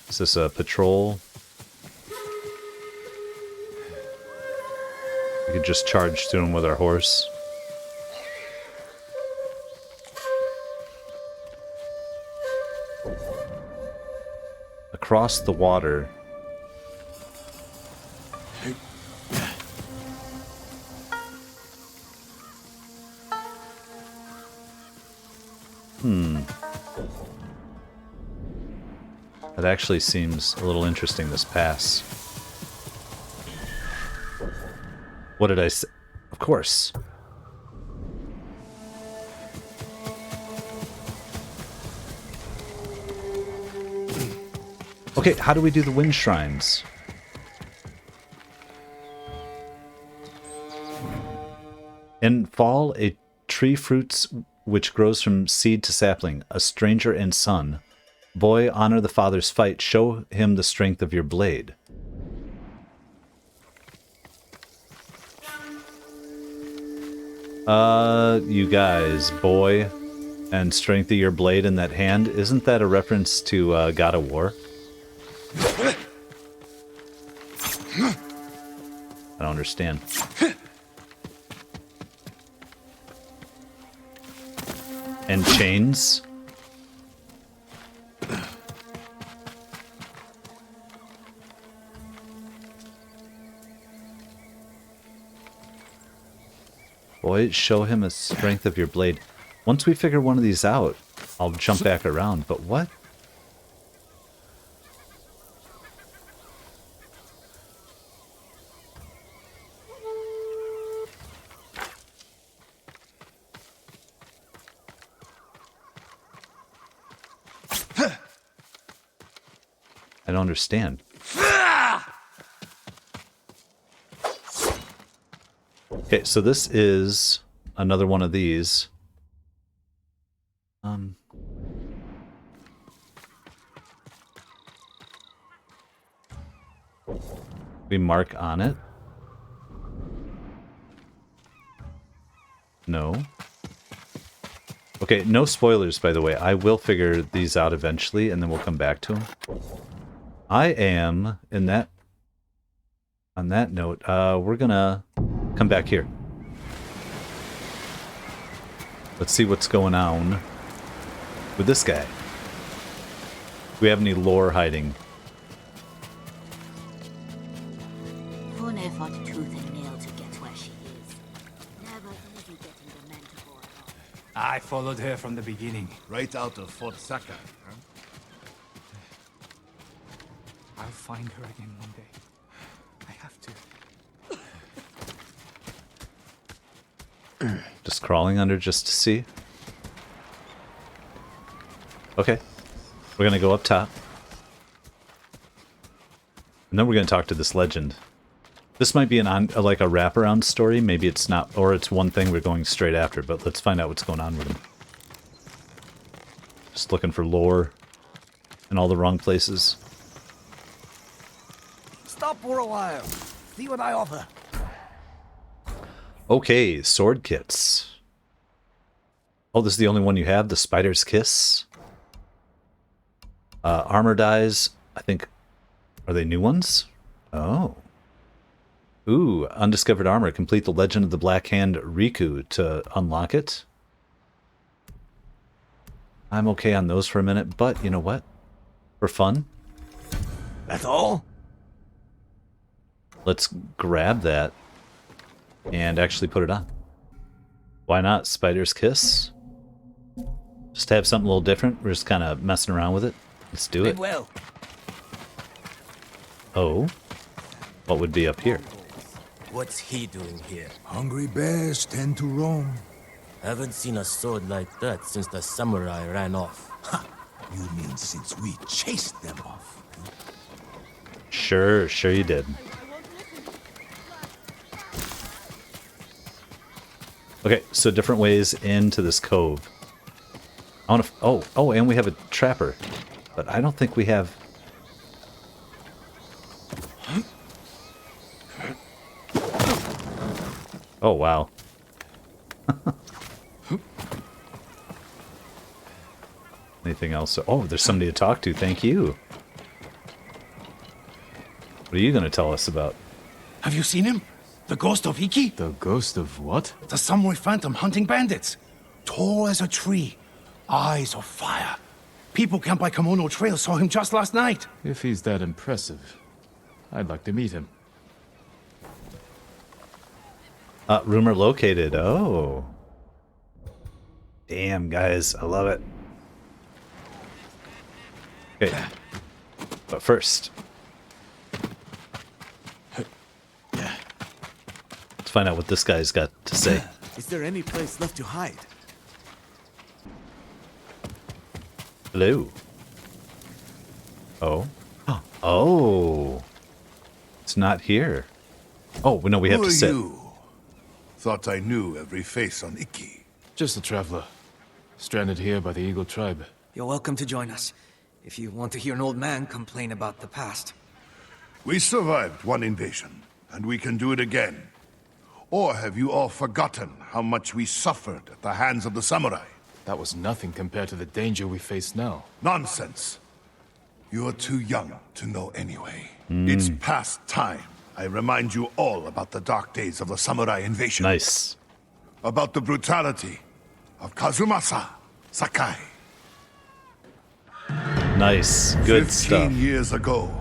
Is this a patrol? We could just charge through them with our horse. Across the water. That actually seems a little interesting, this pass. What did I say? Of course. Okay, how do we do the wind shrines? In fall, a tree fruits which grows from seed to sapling, a stranger and son. Boy, honor the father's fight, show him the strength of your blade. You guys, boy, and strength of your blade in that hand, isn't that a reference to God of War? I don't understand. And chains. Boy, show him the strength of your blade. Once we figure one of these out, I'll jump back around. But what? I don't understand. Okay, so this is another one of these. We mark on it. No. Okay, no spoilers, by the way. I will figure these out eventually, and then we'll come back to them. I am, in that... On that note, we're gonna come back here. Let's see what's going on with this guy. Do we have any lore hiding?
Fune fought tooth and nail to get where she is. Never easy getting the men to board.
I followed her from the beginning.
Right out of Fort Sakai, huh?
I'll find her again one day. I have to.
Just crawling under just to see. Okay. We're gonna go up top. And then we're gonna talk to this legend. This might be like a wraparound story. Maybe it's not, or it's one thing we're going straight after, but let's find out what's going on with him. Just looking for lore in all the wrong places.
Stop for a while. See what I offer.
Okay, sword kits. Oh, this is the only one you have? The Spider's Kiss? Armor dyes, I think. Are they new ones? Oh. Ooh, undiscovered armor. Complete the Legend of the Black Hand Riku to unlock it. I'm okay on those for a minute, but you know what? For fun.
That's all?
Let's grab that and actually put it on. Why not? Spider's Kiss? Just to have something a little different. We're just kind of messing around with it. Let's do it.
Well.
Oh? What would be up here?
What's he doing here?
Hungry bears tend to roam.
Haven't seen a sword like that since the samurai ran off.
Ha! You mean since we chased them off?
Sure you did. Okay, so different ways into this cove. I want to... Oh, and we have a trapper. But I don't think we have... Oh, wow. Anything else? Oh, there's somebody to talk to. Thank you. What are you going to tell us about?
Have you seen him? The ghost of Iki?
The ghost of what?
The samurai phantom hunting bandits. Tall as a tree. Eyes of fire. People camped by Kimono Trail saw him just last night.
If he's that impressive, I'd like to meet him.
Rumor located. Oh. Damn, guys. I love it. Okay. But first... let's find out what this guy's got to say.
Is there any place left to hide?
Hello. Oh. Oh. It's not here. Oh, no, we have
Who
to
are
sit.
you? Thought I knew every face on Iki.
Just a traveler. Stranded here by the Eagle tribe.
You're welcome to join us. If you want to hear an old man complain about the past.
We survived one invasion, and we can do it again. Or have you all forgotten how much we suffered at the hands of the samurai?
That was nothing compared to the danger we face now.
Nonsense. You're too young to know anyway. It's past time I remind you all about the dark days of the samurai invasion.
Nice.
About the brutality of Kazumasa Sakai.
Nice. Good
15
stuff.
years ago,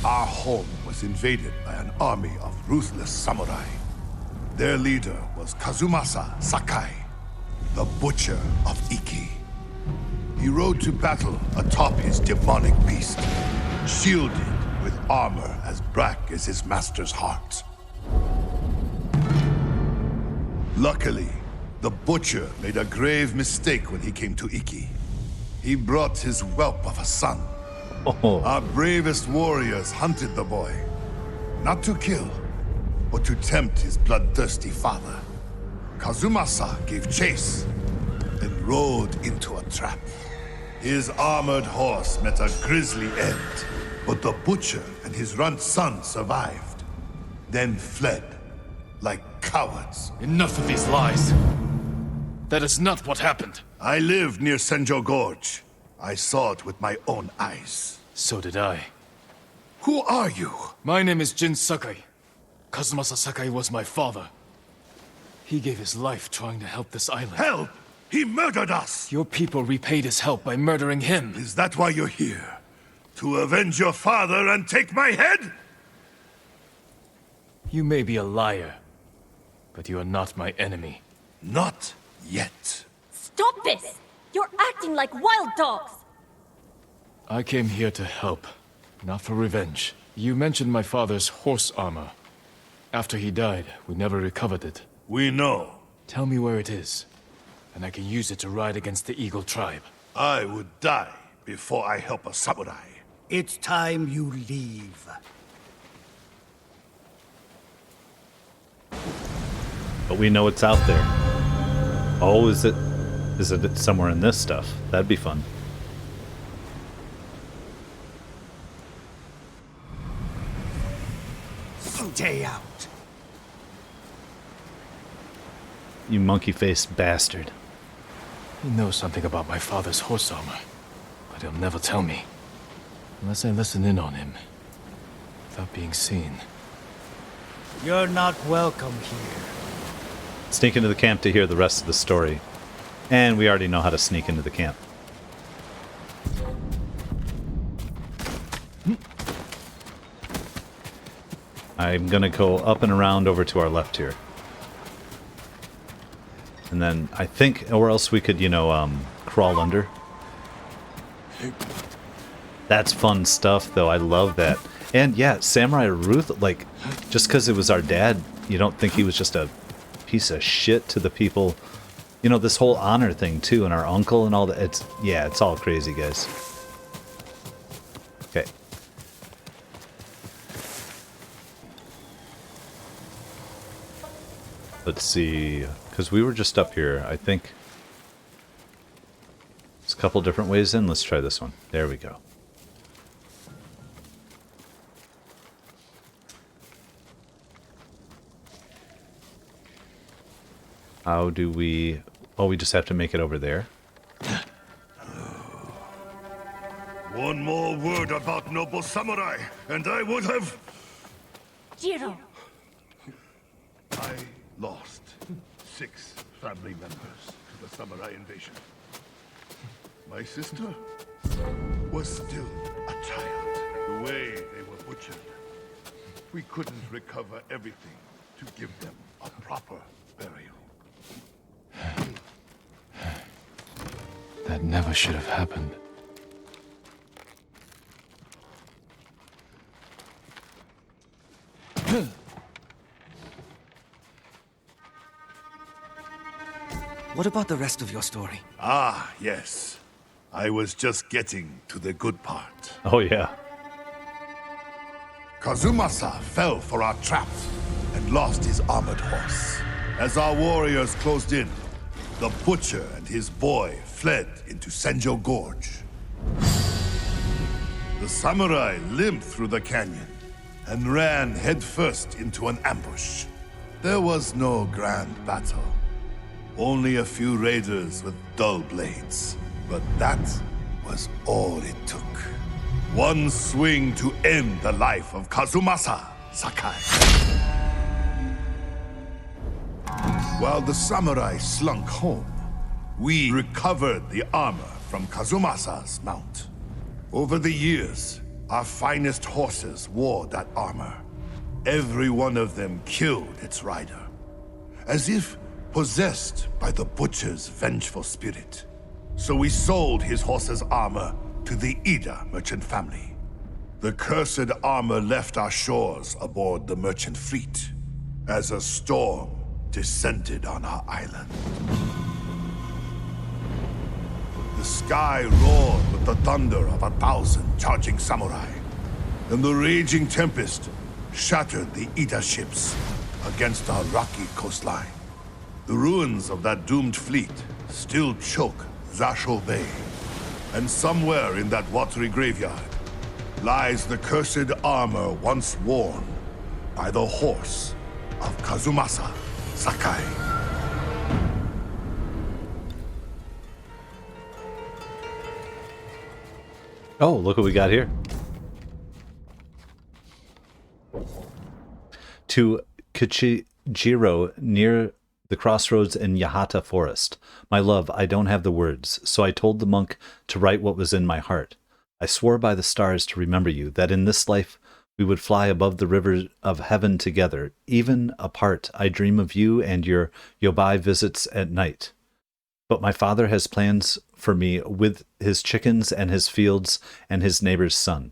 our home was invaded by an army of ruthless samurai. Their leader was Kazumasa Sakai, the Butcher of Iki. He rode to battle atop his demonic beast, shielded with armor as black as his master's heart. Luckily, the Butcher made a grave mistake when he came to Iki. He brought his whelp of a son.
Oh.
Our bravest warriors hunted the boy, not to kill, but to tempt his bloodthirsty father. Kazumasa gave chase and rode into a trap. His armored horse met a grisly end, but the Butcher and his runt son survived, then fled like cowards.
Enough of these lies. That is not what happened.
I lived near Senjo Gorge. I saw it with my own eyes.
So did I.
Who are you?
My name is Jin Sakai. Kazumasa Sakai was my father. He gave his life trying to help this island.
Help! He murdered us!
Your people repaid his help by murdering him.
Is that why you're here? To avenge your father and take my head?
You may be a liar, but you are not my enemy.
Not yet.
Stop this! You're acting like wild dogs!
I came here to help, not for revenge. You mentioned my father's horse armor. After he died, we never recovered it.
We know.
Tell me where it is, and I can use it to ride against the Eagle tribe.
I would die before I help a samurai.
It's time you leave.
But we know it's out there. Oh, is it somewhere in this stuff? That'd be fun.
Stay out.
You monkey-faced bastard.
He knows something about my father's horse armor, but he'll never tell me. Unless I listen in on him, without being seen.
You're not welcome here.
Sneak into the camp to hear the rest of the story. And we already know how to sneak into the camp. I'm gonna go up and around over to our left here. And then I think, or else we could, you know, crawl under. That's fun stuff, though. I love that. And yeah, Samurai Ruth, like, just because it was our dad, you don't think he was just a piece of shit to the people. You know, this whole honor thing, too, and our uncle and all that. It's, yeah, it's all crazy, guys. Okay. Let's see, because we were just up here, I think. There's a couple different ways in. Let's try this one. There we go. How do we... Oh, we just have to make it over there.
One more word about noble samurai, and I would have...
Jiro!
I lost 6 family members to the samurai invasion. My sister was still a child. The way they were butchered, we couldn't recover everything to give them a proper burial.
That never should have happened.
What about the rest of your story?
Ah, yes. I was just getting to the good part.
Oh, yeah.
Kazumasa fell for our trap and lost his armored horse. As our warriors closed in, the Butcher and his boy fled into Senjo Gorge. The samurai limped through the canyon and ran headfirst into an ambush. There was no grand battle. Only a few raiders with dull blades. But that was all it took. One swing to end the life of Kazumasa Sakai. While the samurai slunk home, we recovered the armor from Kazumasa's mount. Over the years, our finest horses wore that armor. Every one of them killed its rider, as if possessed by the butcher's vengeful spirit. So we sold his horse's armor to the Ida merchant family. The cursed armor left our shores aboard the merchant fleet as a storm descended on our island. The sky roared with the thunder of 1,000 charging samurai, and the raging tempest shattered the Ida ships against our rocky coastline. The ruins of that doomed fleet still choke Zasho Bay, and somewhere in that watery graveyard lies the cursed armor once worn by the horse of Kazumasa Sakai.
Oh, look what we got here. To Kichijiro, near the crossroads in Yahata Forest. My love, I don't have the words, so I told the monk to write what was in my heart. I swore by the stars to remember you, that in this life we would fly above the river of heaven together. Even apart, I dream of you and your yobai visits at night. But my father has plans for me with his chickens and his fields and his neighbor's son.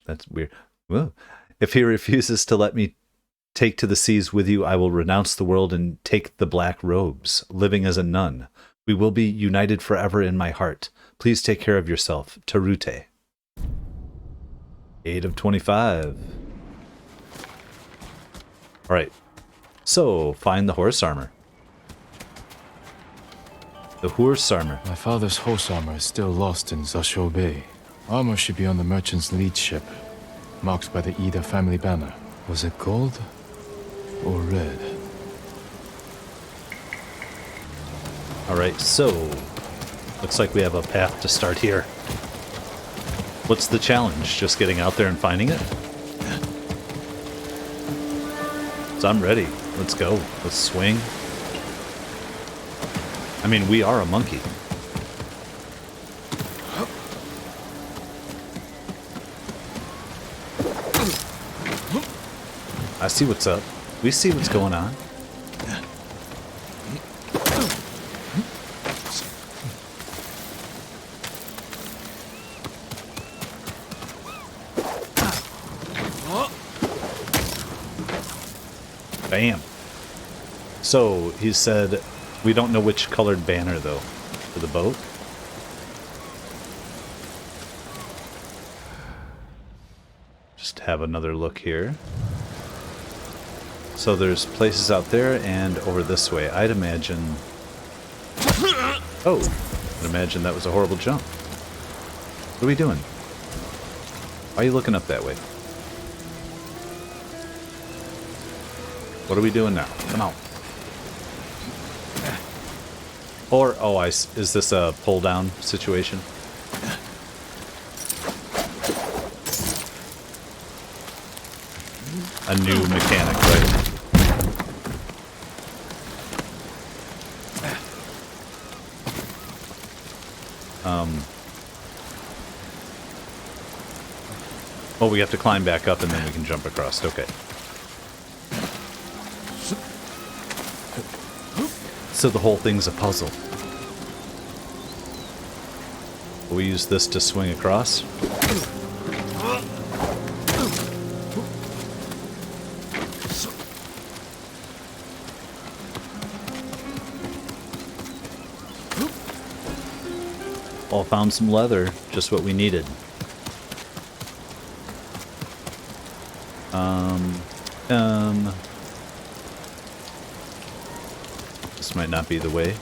That's weird. Whoa. If he refuses to let me take to the seas with you, I will renounce the world and take the black robes, living as a nun. We will be united forever in my heart. Please take care of yourself. Terute. 8 of 25. All right. So, find the horse armor. The horse armor.
My father's horse armor is still lost in Zasho Bay. Armor should be on the merchant's lead ship, marked by the Ida family banner. Was it gold or red?
Alright, so looks like we have a path to start here. What's the challenge? Just getting out there and finding it? So I'm ready. Let's go. Let's swing. I mean, we are a monkey. I see what's up. We see what's going on. Bam. So, he said, we don't know which colored banner, though, for the boat. Just have another look here. So there's places out there and over this way. I'd imagine... Oh! I'd imagine that was a horrible jump. What are we doing? Why are you looking up that way? What are we doing now? Come on. Or, oh, is this a pull-down situation? A new mechanic, right? Oh, we have to climb back up and then we can jump across. Okay. So the whole thing's a puzzle. Will we use this to swing across? Oh, found some leather. Just what we needed. This might not be the way.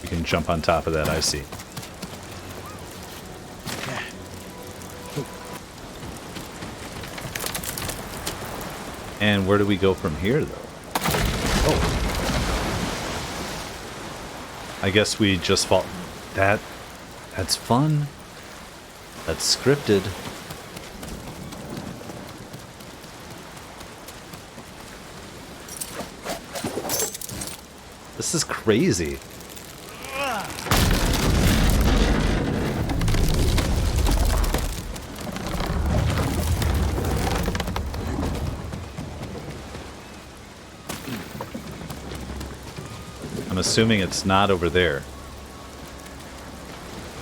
You can jump on top of that, I see. And where do we go from here, though? Oh. I guess we just fall. That's fun. That's scripted. This is crazy. I'm assuming it's not over there.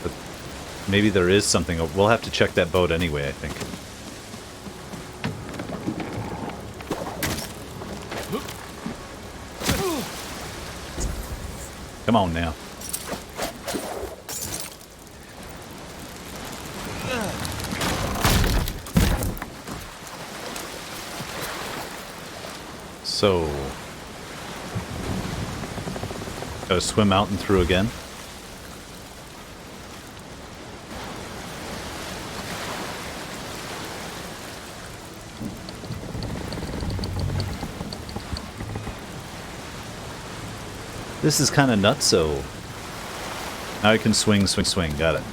But maybe there is something. We'll have to check that boat anyway, I think. Come on now. So, gotta swim out and through again. This is kind of nutso. Now I can swing, swing, swing. Got it.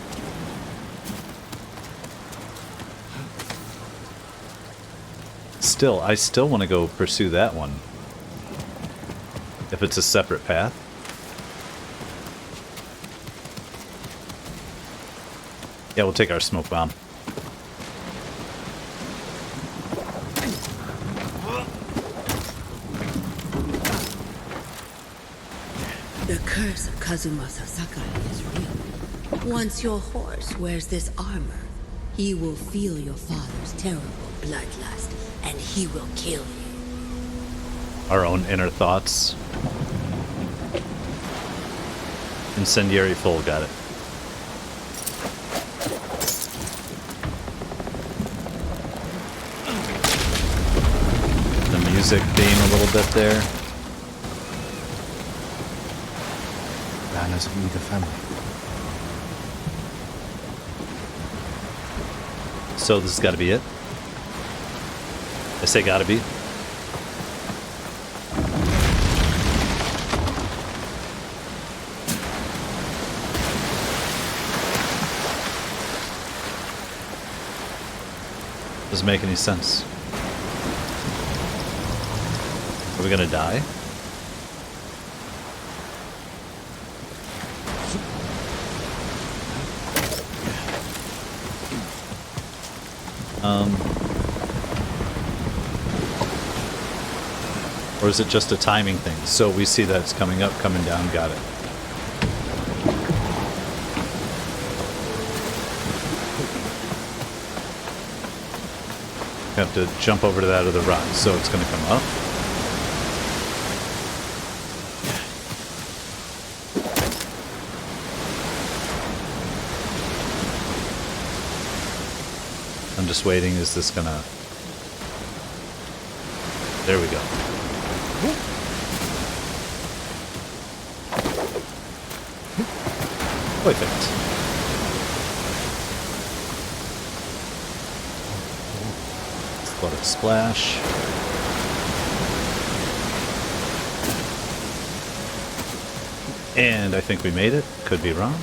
Still, I still want to go pursue that one. If it's a separate path. Yeah, we'll take our smoke bomb.
The curse of Kazumasa Sakai is real. Once your horse wears this armor, he will feel your father's terrible bloodlust, and he will kill you.
Our own inner thoughts. Incendiary full, got it. The music theme a little bit there.
Banners of either family.
So this has got to be it. I say gotta be. Doesn't make any sense. Are we gonna die? Or is it just a timing thing? So we see that it's coming up, coming down, got it. You have to jump over to that other rock, so it's going to come up. I'm just waiting, is this going to... There we go. Perfect. Let's let it splash. And I think we made it. Could be wrong.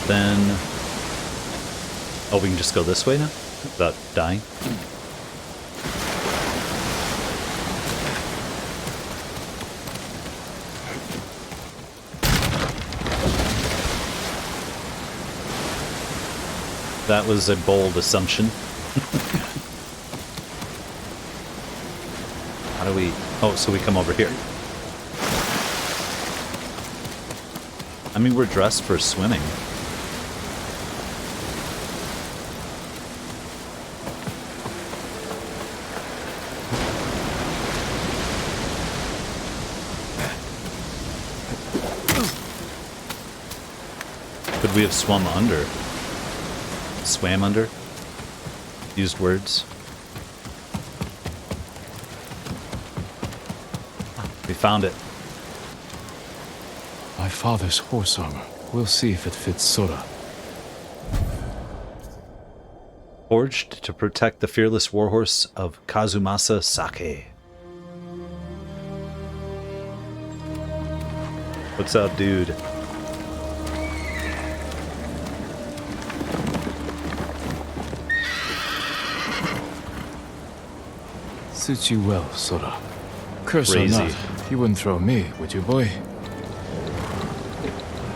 Then... Oh, we can just go this way now? Without dying? That was a bold assumption. How do we... Oh, so we come over here. I mean, we're dressed for swimming. Could we have swum under? Swam under? Used words? We found it.
My father's horse armor. We'll see if it fits Sora.
Forged to protect the fearless warhorse of Kazumasa Sakai. What's up, dude?
Suits you well, Sora. Curse
Crazy.
or not, you wouldn't throw me, would you, boy?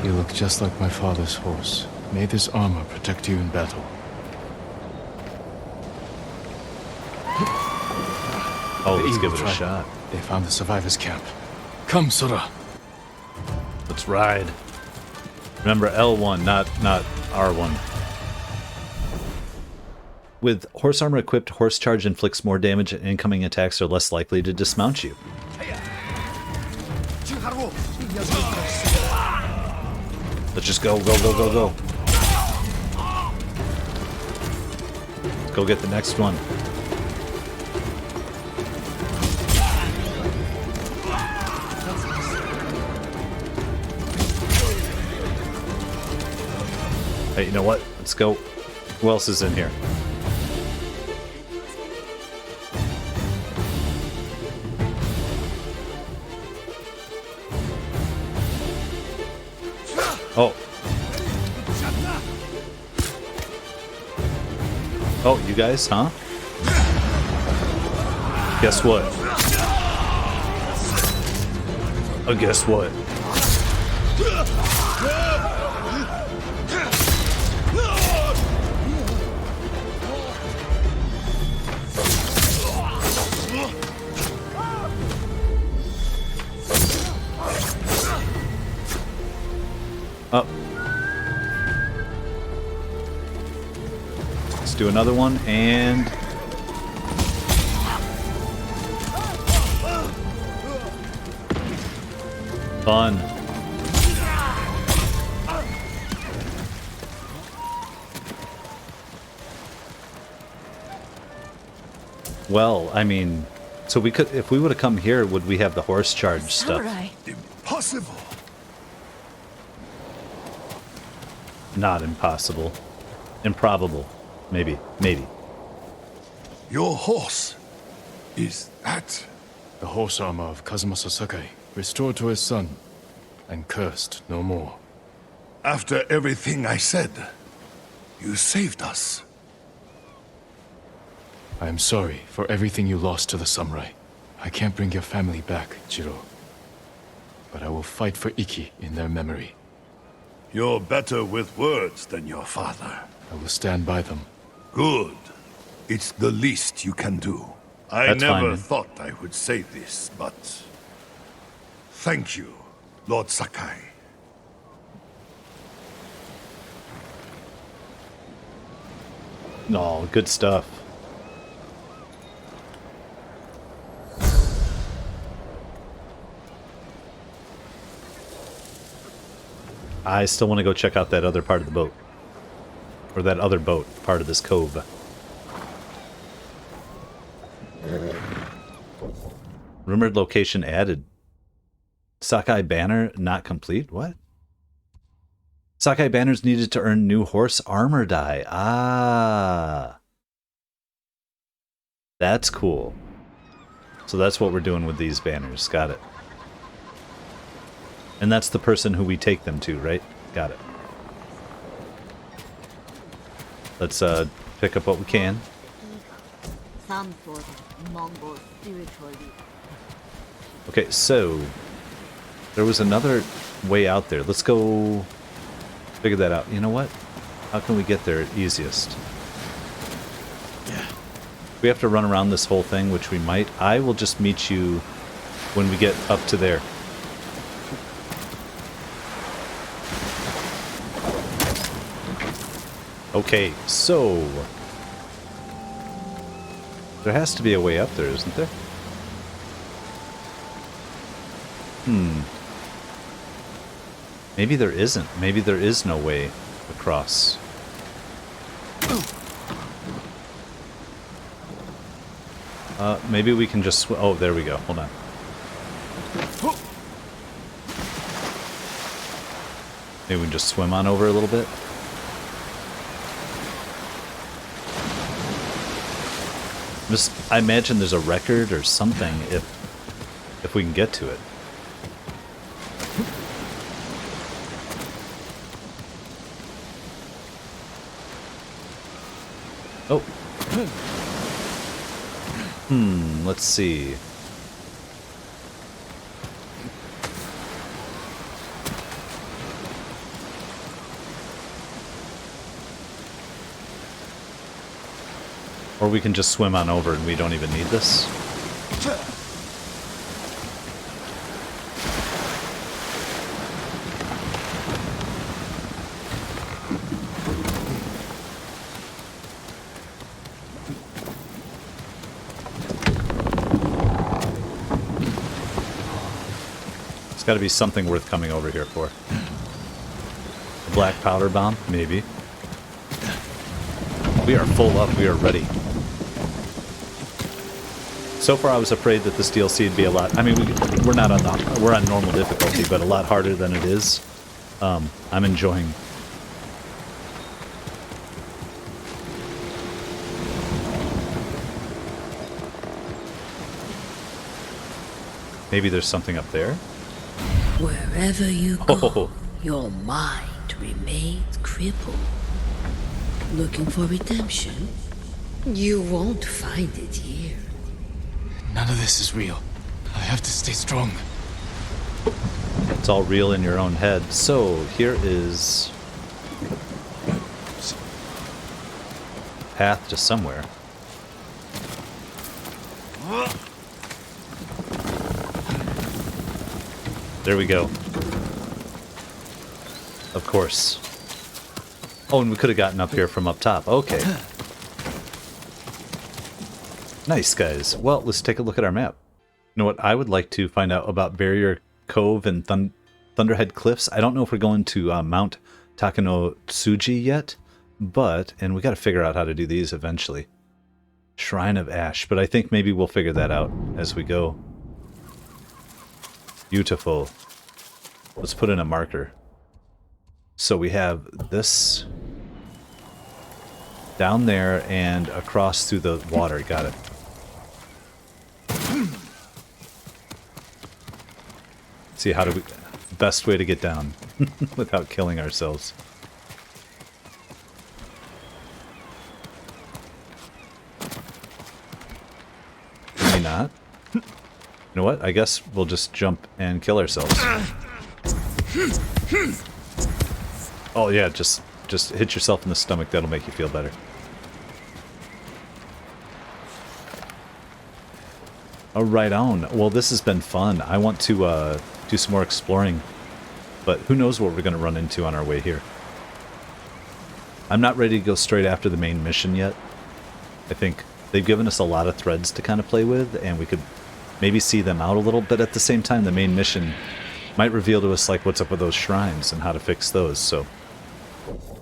You look just like my father's horse. May this armor protect you in battle.
Oh, let's give it a shot.
They found the survivors' camp. Come, Sora.
Let's ride. Remember L1, not R1. With horse armor equipped, horse charge inflicts more damage and incoming attacks are less likely to dismount you. Let's just go, go, go, go, go. Go get the next one. Hey, you know what? Let's go. Who else is in here? Oh. Oh, you guys, huh? Guess what? Oh, guess what? Up. Let's do another one and fun. Well, I mean, so we could, if we would have come here, would we have the horse charge stuff?
Impossible.
Not impossible. Improbable. Maybe. Maybe.
Your horse. Is that?
The horse armor of Kazumasa Sakai, restored to his son, and cursed no more.
After everything I said, you saved us.
I am sorry for everything you lost to the samurai. I can't bring your family back, Jiro. But I will fight for Iki in their memory.
You're better with words than your father.
I will stand by them.
Good. It's the least you can do. I
That's
never
fine.
thought I would say this, but... Thank you, Lord Sakai.
No, good stuff. I still want to go check out that other part of the boat. Or that other boat, part of this cove. Rumored location added. Sakai banner not complete? What? Sakai banners needed to earn new horse armor die. Ah. That's cool. So that's what we're doing with these banners. Got it. And that's the person who we take them to, right? Got it. Let's pick up what we can.
Some sort of Mongol spiritual leader.
Okay, so there was another way out there. Let's go figure that out. You know what? How can we get there easiest? We have to run around this whole thing, which we might. I will just meet you when we get up to there. Okay, so there has to be a way up there, isn't there? Maybe there isn't. Maybe there is no way across. Maybe we can just oh, there we go. Hold on. Maybe we can just swim on over a little bit. I imagine there's a record or something if we can get to it. Oh. Let's see. Or we can just swim on over and we don't even need this. It's got to be something worth coming over here for. A black powder bomb? Maybe. We are full up. We are ready. So far, I was afraid that this DLC would be a lot. I mean, we're not on we're on normal difficulty, but a lot harder than it is. I'm enjoying. Maybe there's something up there.
Wherever you go, your mind remains crippled. Looking for redemption? You won't find it here.
None of this is real. I have to stay strong.
It's all real in your own head. So, here is path to somewhere. There we go. Of course. Oh, and we could have gotten up here from up top. Okay. Nice, guys. Well, let's take a look at our map. You know what? I would like to find out about Barrier Cove and Thunderhead Cliffs. I don't know if we're going to Mount Takanotsuji yet, but, and we got to figure out how to do these eventually. Shrine of Ash, but I think maybe we'll figure that out as we go. Beautiful. Let's put in a marker. So we have this down there and across through the water. Got it. See, how do we... Best way to get down without killing ourselves. Maybe not. You know what? I guess we'll just jump and kill ourselves. Oh yeah, just hit yourself in the stomach. That'll make you feel better. Oh, right on. Well, this has been fun. I want to do some more exploring, but who knows what we're going to run into on our way here. I'm not ready to go straight after the main mission yet. I think they've given us a lot of threads to kind of play with, and we could maybe see them out a little, but at the same time, the main mission might reveal to us like what's up with those shrines and how to fix those. So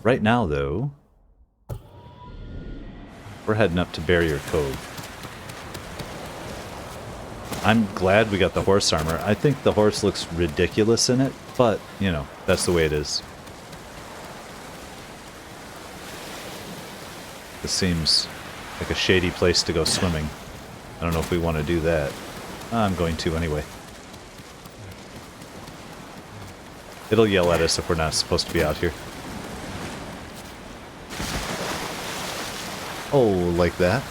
right now, though, we're heading up to Barrier Cove. I'm glad we got the horse armor. I think the horse looks ridiculous in it, but, you know, that's the way it is. This seems like a shady place to go swimming. I don't know if we want to do that. I'm going to anyway. It'll yell at us if we're not supposed to be out here. Oh, like that?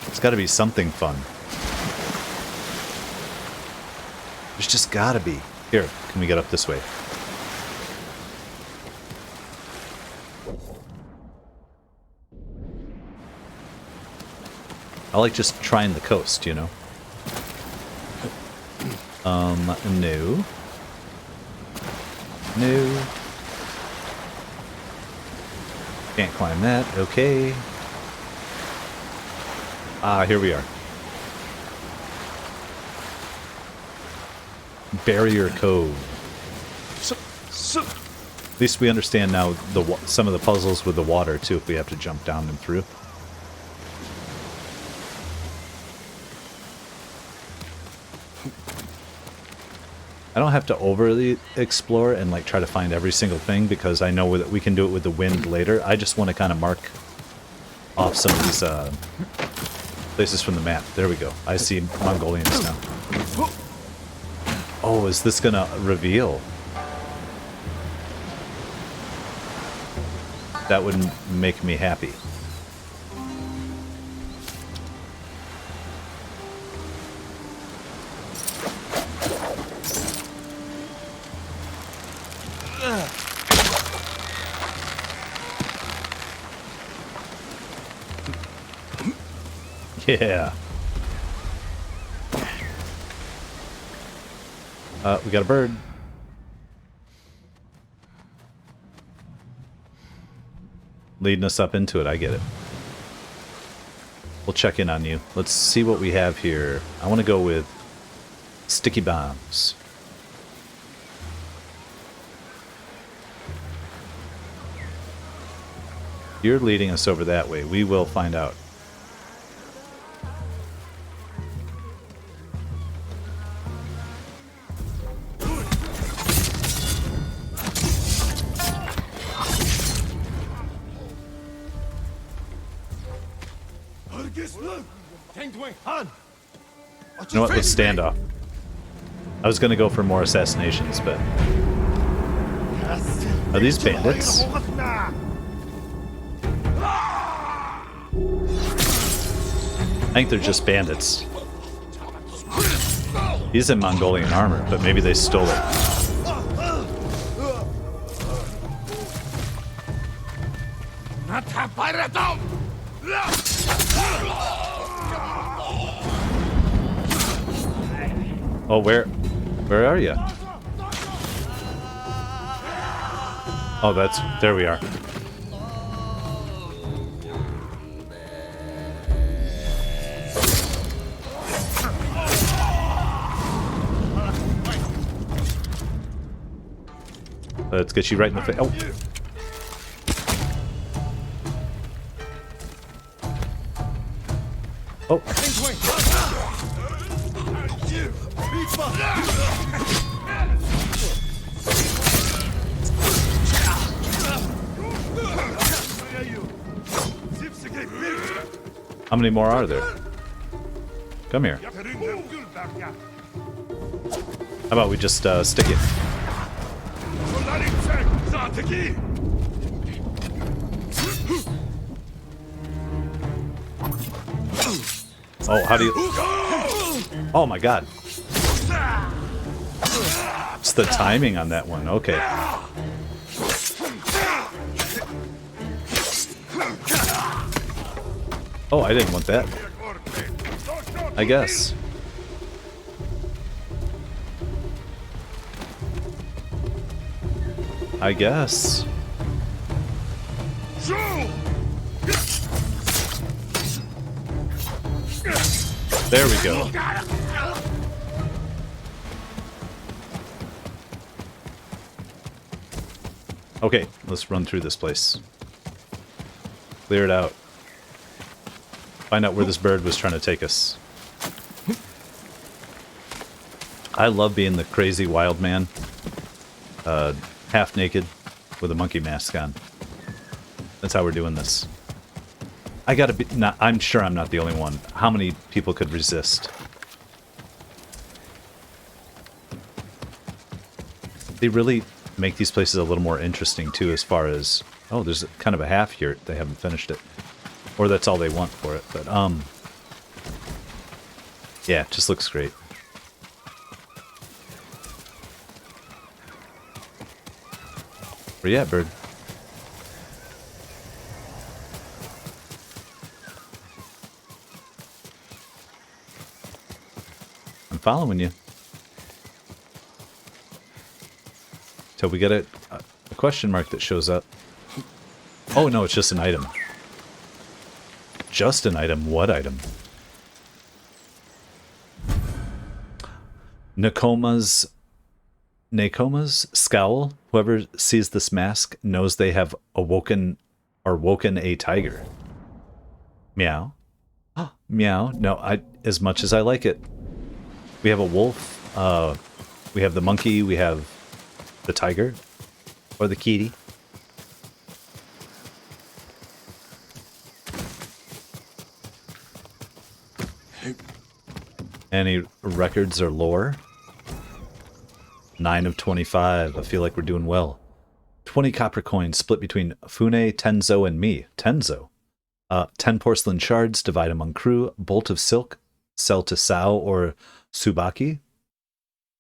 It's got to be something fun. There's just got to be. Here, can we get up this way? I like just trying the coast, you know? No. No. Can't climb that. Okay. Ah, here we are. Barrier Cove. At least we understand now some of the puzzles with the water, too, if we have to jump down and through. I don't have to overly explore and like try to find every single thing because I know that we can do it with the wind later. I just want to kind of mark off some of these places from the map. There we go. I see Mongolians now. Oh, is this gonna reveal? That would make me happy. Yeah. We got a bird. Leading us up into it, I get it. We'll check in on you. Let's see what we have here. I want to go with sticky bombs. You're leading us over that way. We will find out. You know what? Let's stand off. I was gonna go for more assassinations, but are these bandits? I think they're just bandits. He's in Mongolian armor, but maybe they stole it. Oh, where are you? Oh, there we are. Let's get you right in the face. Oh. Oh. How many more are there? Come here. How about we just stick it? Oh, how do you... Oh my god. It's the timing on that one. Okay. Oh, I didn't want that. I guess. I guess. There we go. Okay, let's run through this place. Clear it out. Find out where this bird was trying to take us. I love being the crazy wild man. Half naked with a monkey mask on. That's how we're doing this. I gotta be... I'm sure I'm not the only one. How many people could resist? They really make these places a little more interesting too, as far as... Oh, there's kind of a half here. They haven't finished it. Or that's all they want for it. But, yeah, it just looks great. Where you at, bird? I'm following you. So we get a question mark that shows up. Oh no, it's just an item. Just an item? What item? Nakoma's scowl. Whoever sees this mask knows they have woken a tiger. Meow. Meow. No, as much as I like it. We have a wolf, we have the monkey, we have the tiger, or the kitty. Any records or lore? 9 of 25. I feel like we're doing well. 20 copper coins split between Fune, Tenzo, and me. Tenzo. 10 porcelain shards, divide among crew. Bolt of silk, sell to Sao or Subaki.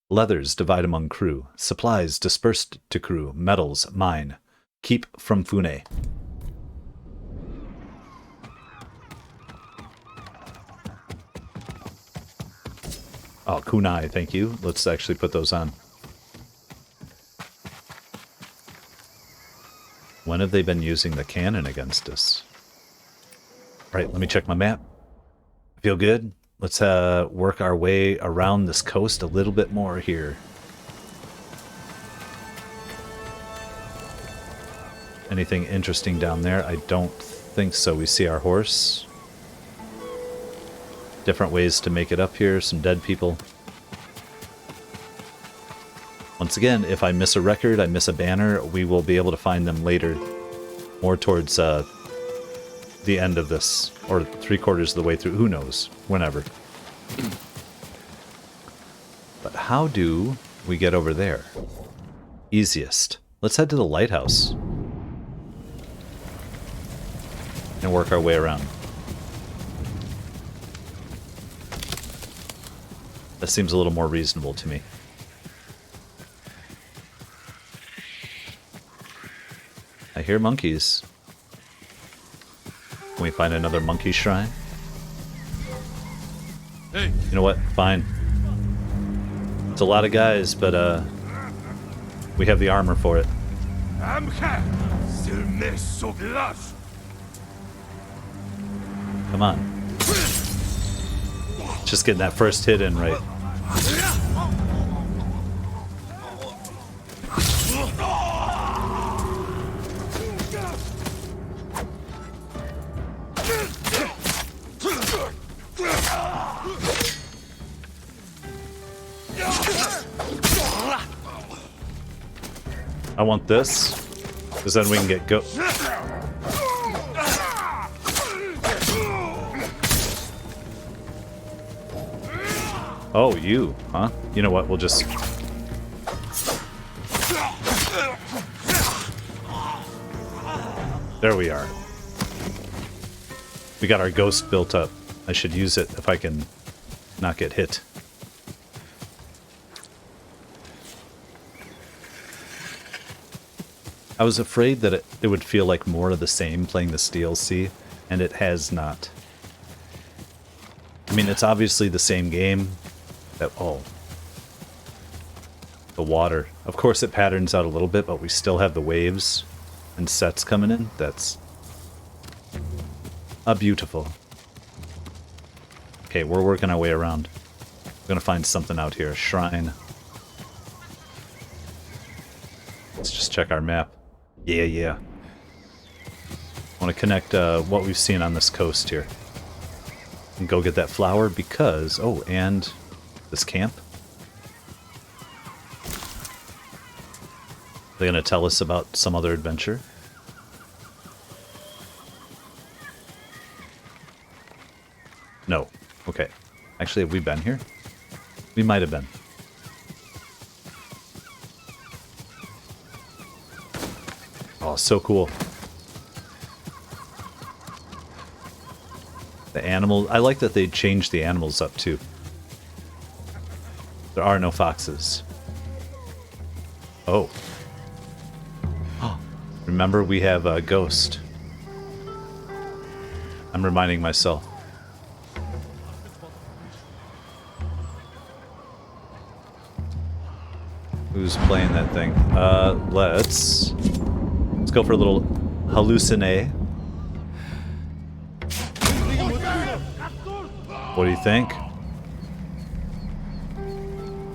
Leathers, divide among crew. Supplies, dispersed to crew. Metals, mine. Keep from Fune. Oh, kunai, thank you. Let's actually put those on. When have they been using the cannon against us? Right, let me check my map. Feel good? Let's work our way around this coast a little bit more here. Anything interesting down there? I don't think so. We see our horse. Different ways to make it up here. Some dead people. Once again, if I miss a record, I miss a banner, we will be able to find them later. More towards the end of this, or 3/4 of the way through. Who knows? Whenever. But how do we get over there? Easiest. Let's head to the lighthouse. And work our way around. That seems a little more reasonable to me. I hear monkeys. Can we find another monkey shrine?
Hey.
You know what? Fine. It's a lot of guys, but we have the armor for it. Come on. Just getting that first hit in right. I want this, because then we can get go. Oh, you, huh? You know what, we'll just... There we are. We got our ghost built up. I should use it if I can not get hit. I was afraid that it would feel like more of the same playing this DLC, and it has not. I mean, it's obviously the same game. Oh. The water. Of course it patterns out a little bit, but we still have the waves and sets coming in. That's beautiful. Okay, we're working our way around. We're gonna find something out here. A shrine. Let's just check our map. Yeah. I want to connect what we've seen on this coast here. And go get that flower because... Oh, and this camp. They're going to tell us about some other adventure. No. Okay. Actually, have we been here? We might have been. Oh, so cool. The animal... I like that they changed the animals up, too. There are no foxes. Oh. Remember, we have a ghost. I'm reminding myself. Who's playing that thing? Let's go for a little hallucinate. What do you think?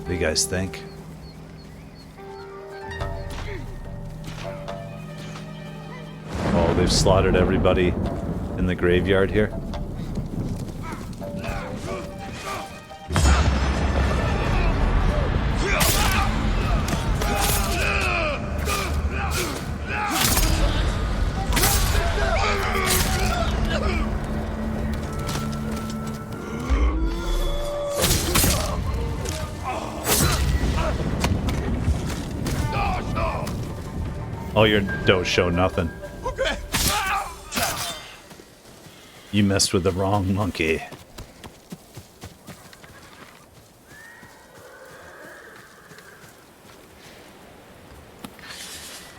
What do you guys think? Oh, they've slaughtered everybody in the graveyard here. Oh, you don't show nothing. You messed with the wrong monkey.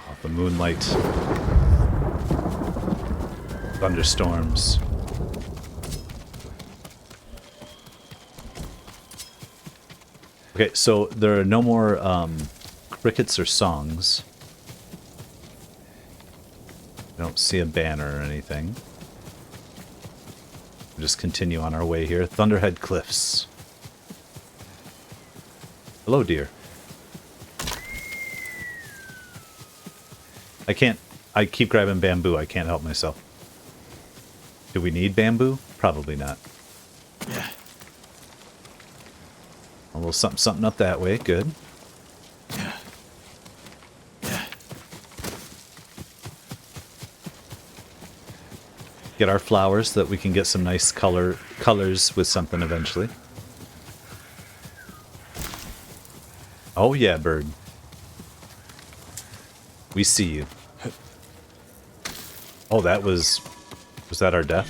Off the moonlight. Thunderstorms. Okay, so there are no more crickets or songs. I don't see a banner or anything. We'll just continue on our way here. Thunderhead Cliffs. Hello, dear. I keep grabbing bamboo. I can't help myself. Do we need bamboo? Probably not.
Yeah.
A little something, something up that way. Good. Get our flowers so that we can get some nice colors with something eventually. Oh yeah, bird. We see you. Oh, that was that our death?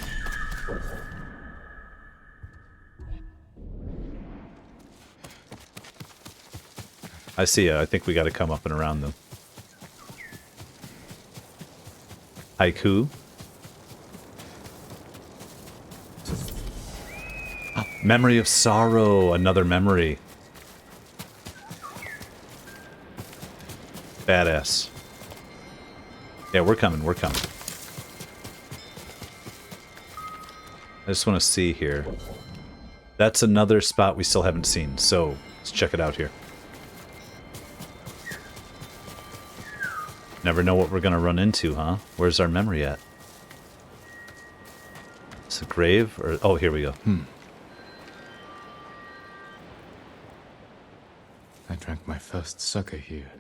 I see ya. I think we got to come up and around them. Haiku. Memory of sorrow. Another memory. Badass. Yeah, we're coming. We're coming. I just want to see here. That's another spot we still haven't seen, so let's check it out here. Never know what we're going to run into, huh? Where's our memory at? It's a grave? Or oh, here we go.
I drank my first sake here.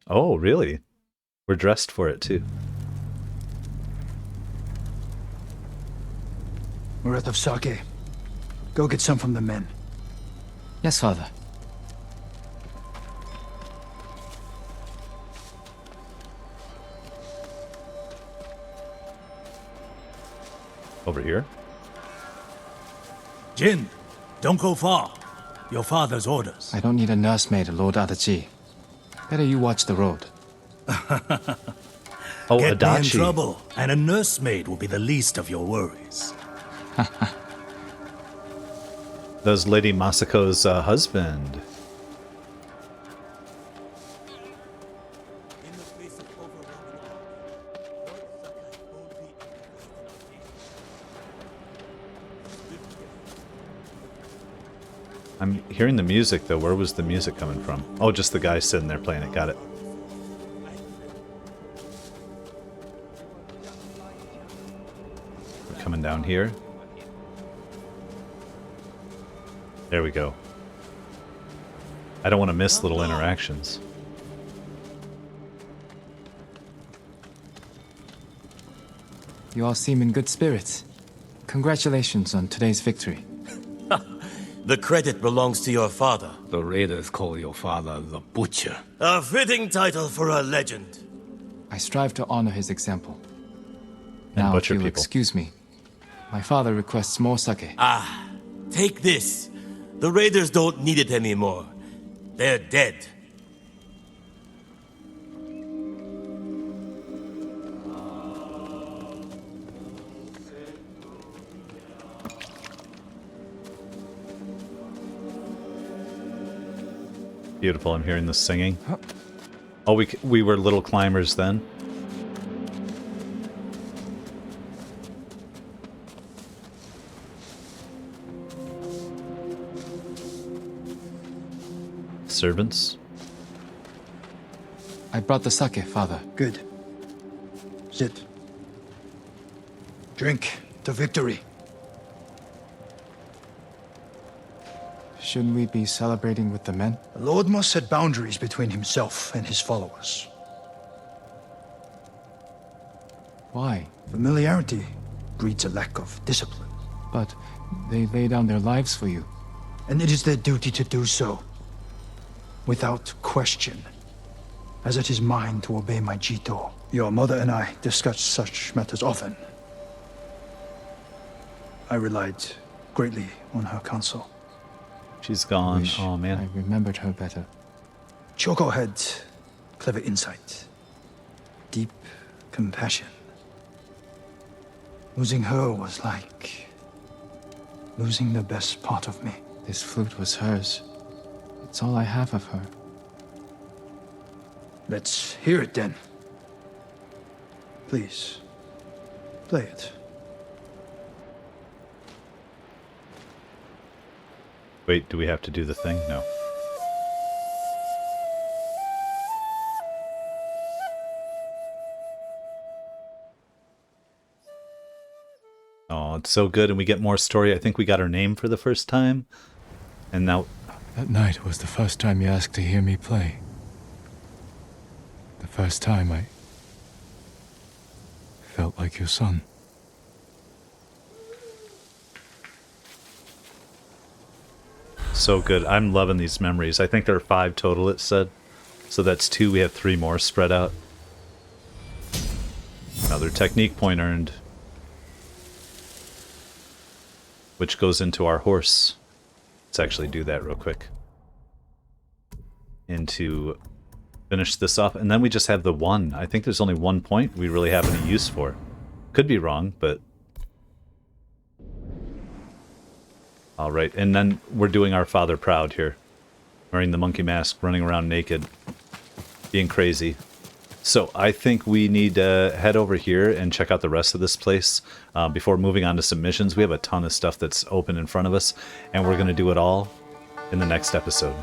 Oh, really? We're dressed for it, too.
We're out of sake. Go get some from the men.
Yes, father.
Over here?
Jin, don't go far. Your father's orders.
I don't need a nursemaid, Lord Adachi. Better you watch the road.
Oh,
Get me in
Adachi.
trouble, and a nursemaid will be the least of your worries.
That's Lady Masako's husband. I'm hearing the music, though. Where was the music coming from? Oh, just the guy sitting there playing it. Got it. We're coming down here. There we go. I don't want to miss little interactions.
You all seem in good spirits. Congratulations on today's victory.
The credit belongs to your father.
The raiders call your father the Butcher.
A fitting title for a legend.
I strive to honor his example.
And
Now, if
butcher
you'll
people.
excuse me, my father requests more sake.
Ah, take this. The raiders don't need it anymore. They're dead.
Beautiful. I'm hearing the singing. Oh, we were little climbers then. Servants.
I brought the sake, father.
Good. Sit. Drink to victory.
Shouldn't we be celebrating with the men?
The Lord must set boundaries between himself and his followers.
Why?
Familiarity breeds a lack of discipline.
But they lay down their lives for you.
And it is their duty to do so. Without question. as it is mine to obey my Jito. Your mother and I discussed such matters often. I relied greatly on her counsel.
She's gone. Oh, man.
I remembered her better.
Choco had clever insight, deep compassion. Losing her was like losing the best part of me.
This flute was hers. It's all I have of her.
Let's hear it then. Please, play it.
Wait, do we have to do the thing? No. Oh, it's so good, and we get more story. I think we got her name for the first time. And now...
That night was the first time you asked to hear me play. The first time I felt like your son.
So good. I'm loving these memories. I think there are 5 total, it said. So that's 2. We have 3 more spread out. Another technique point earned. Which goes into our horse. Let's actually do that real quick. And to finish this off. And then we just have the 1. I think there's only 1 point we really have any use for. Could be wrong, but... Alright, and then we're doing our father proud here. Wearing the monkey mask, running around naked. Being crazy. So I think we need to head over here and check out the rest of this place before moving on to some missions. We have a ton of stuff that's open in front of us, and we're going to do it all in the next episode.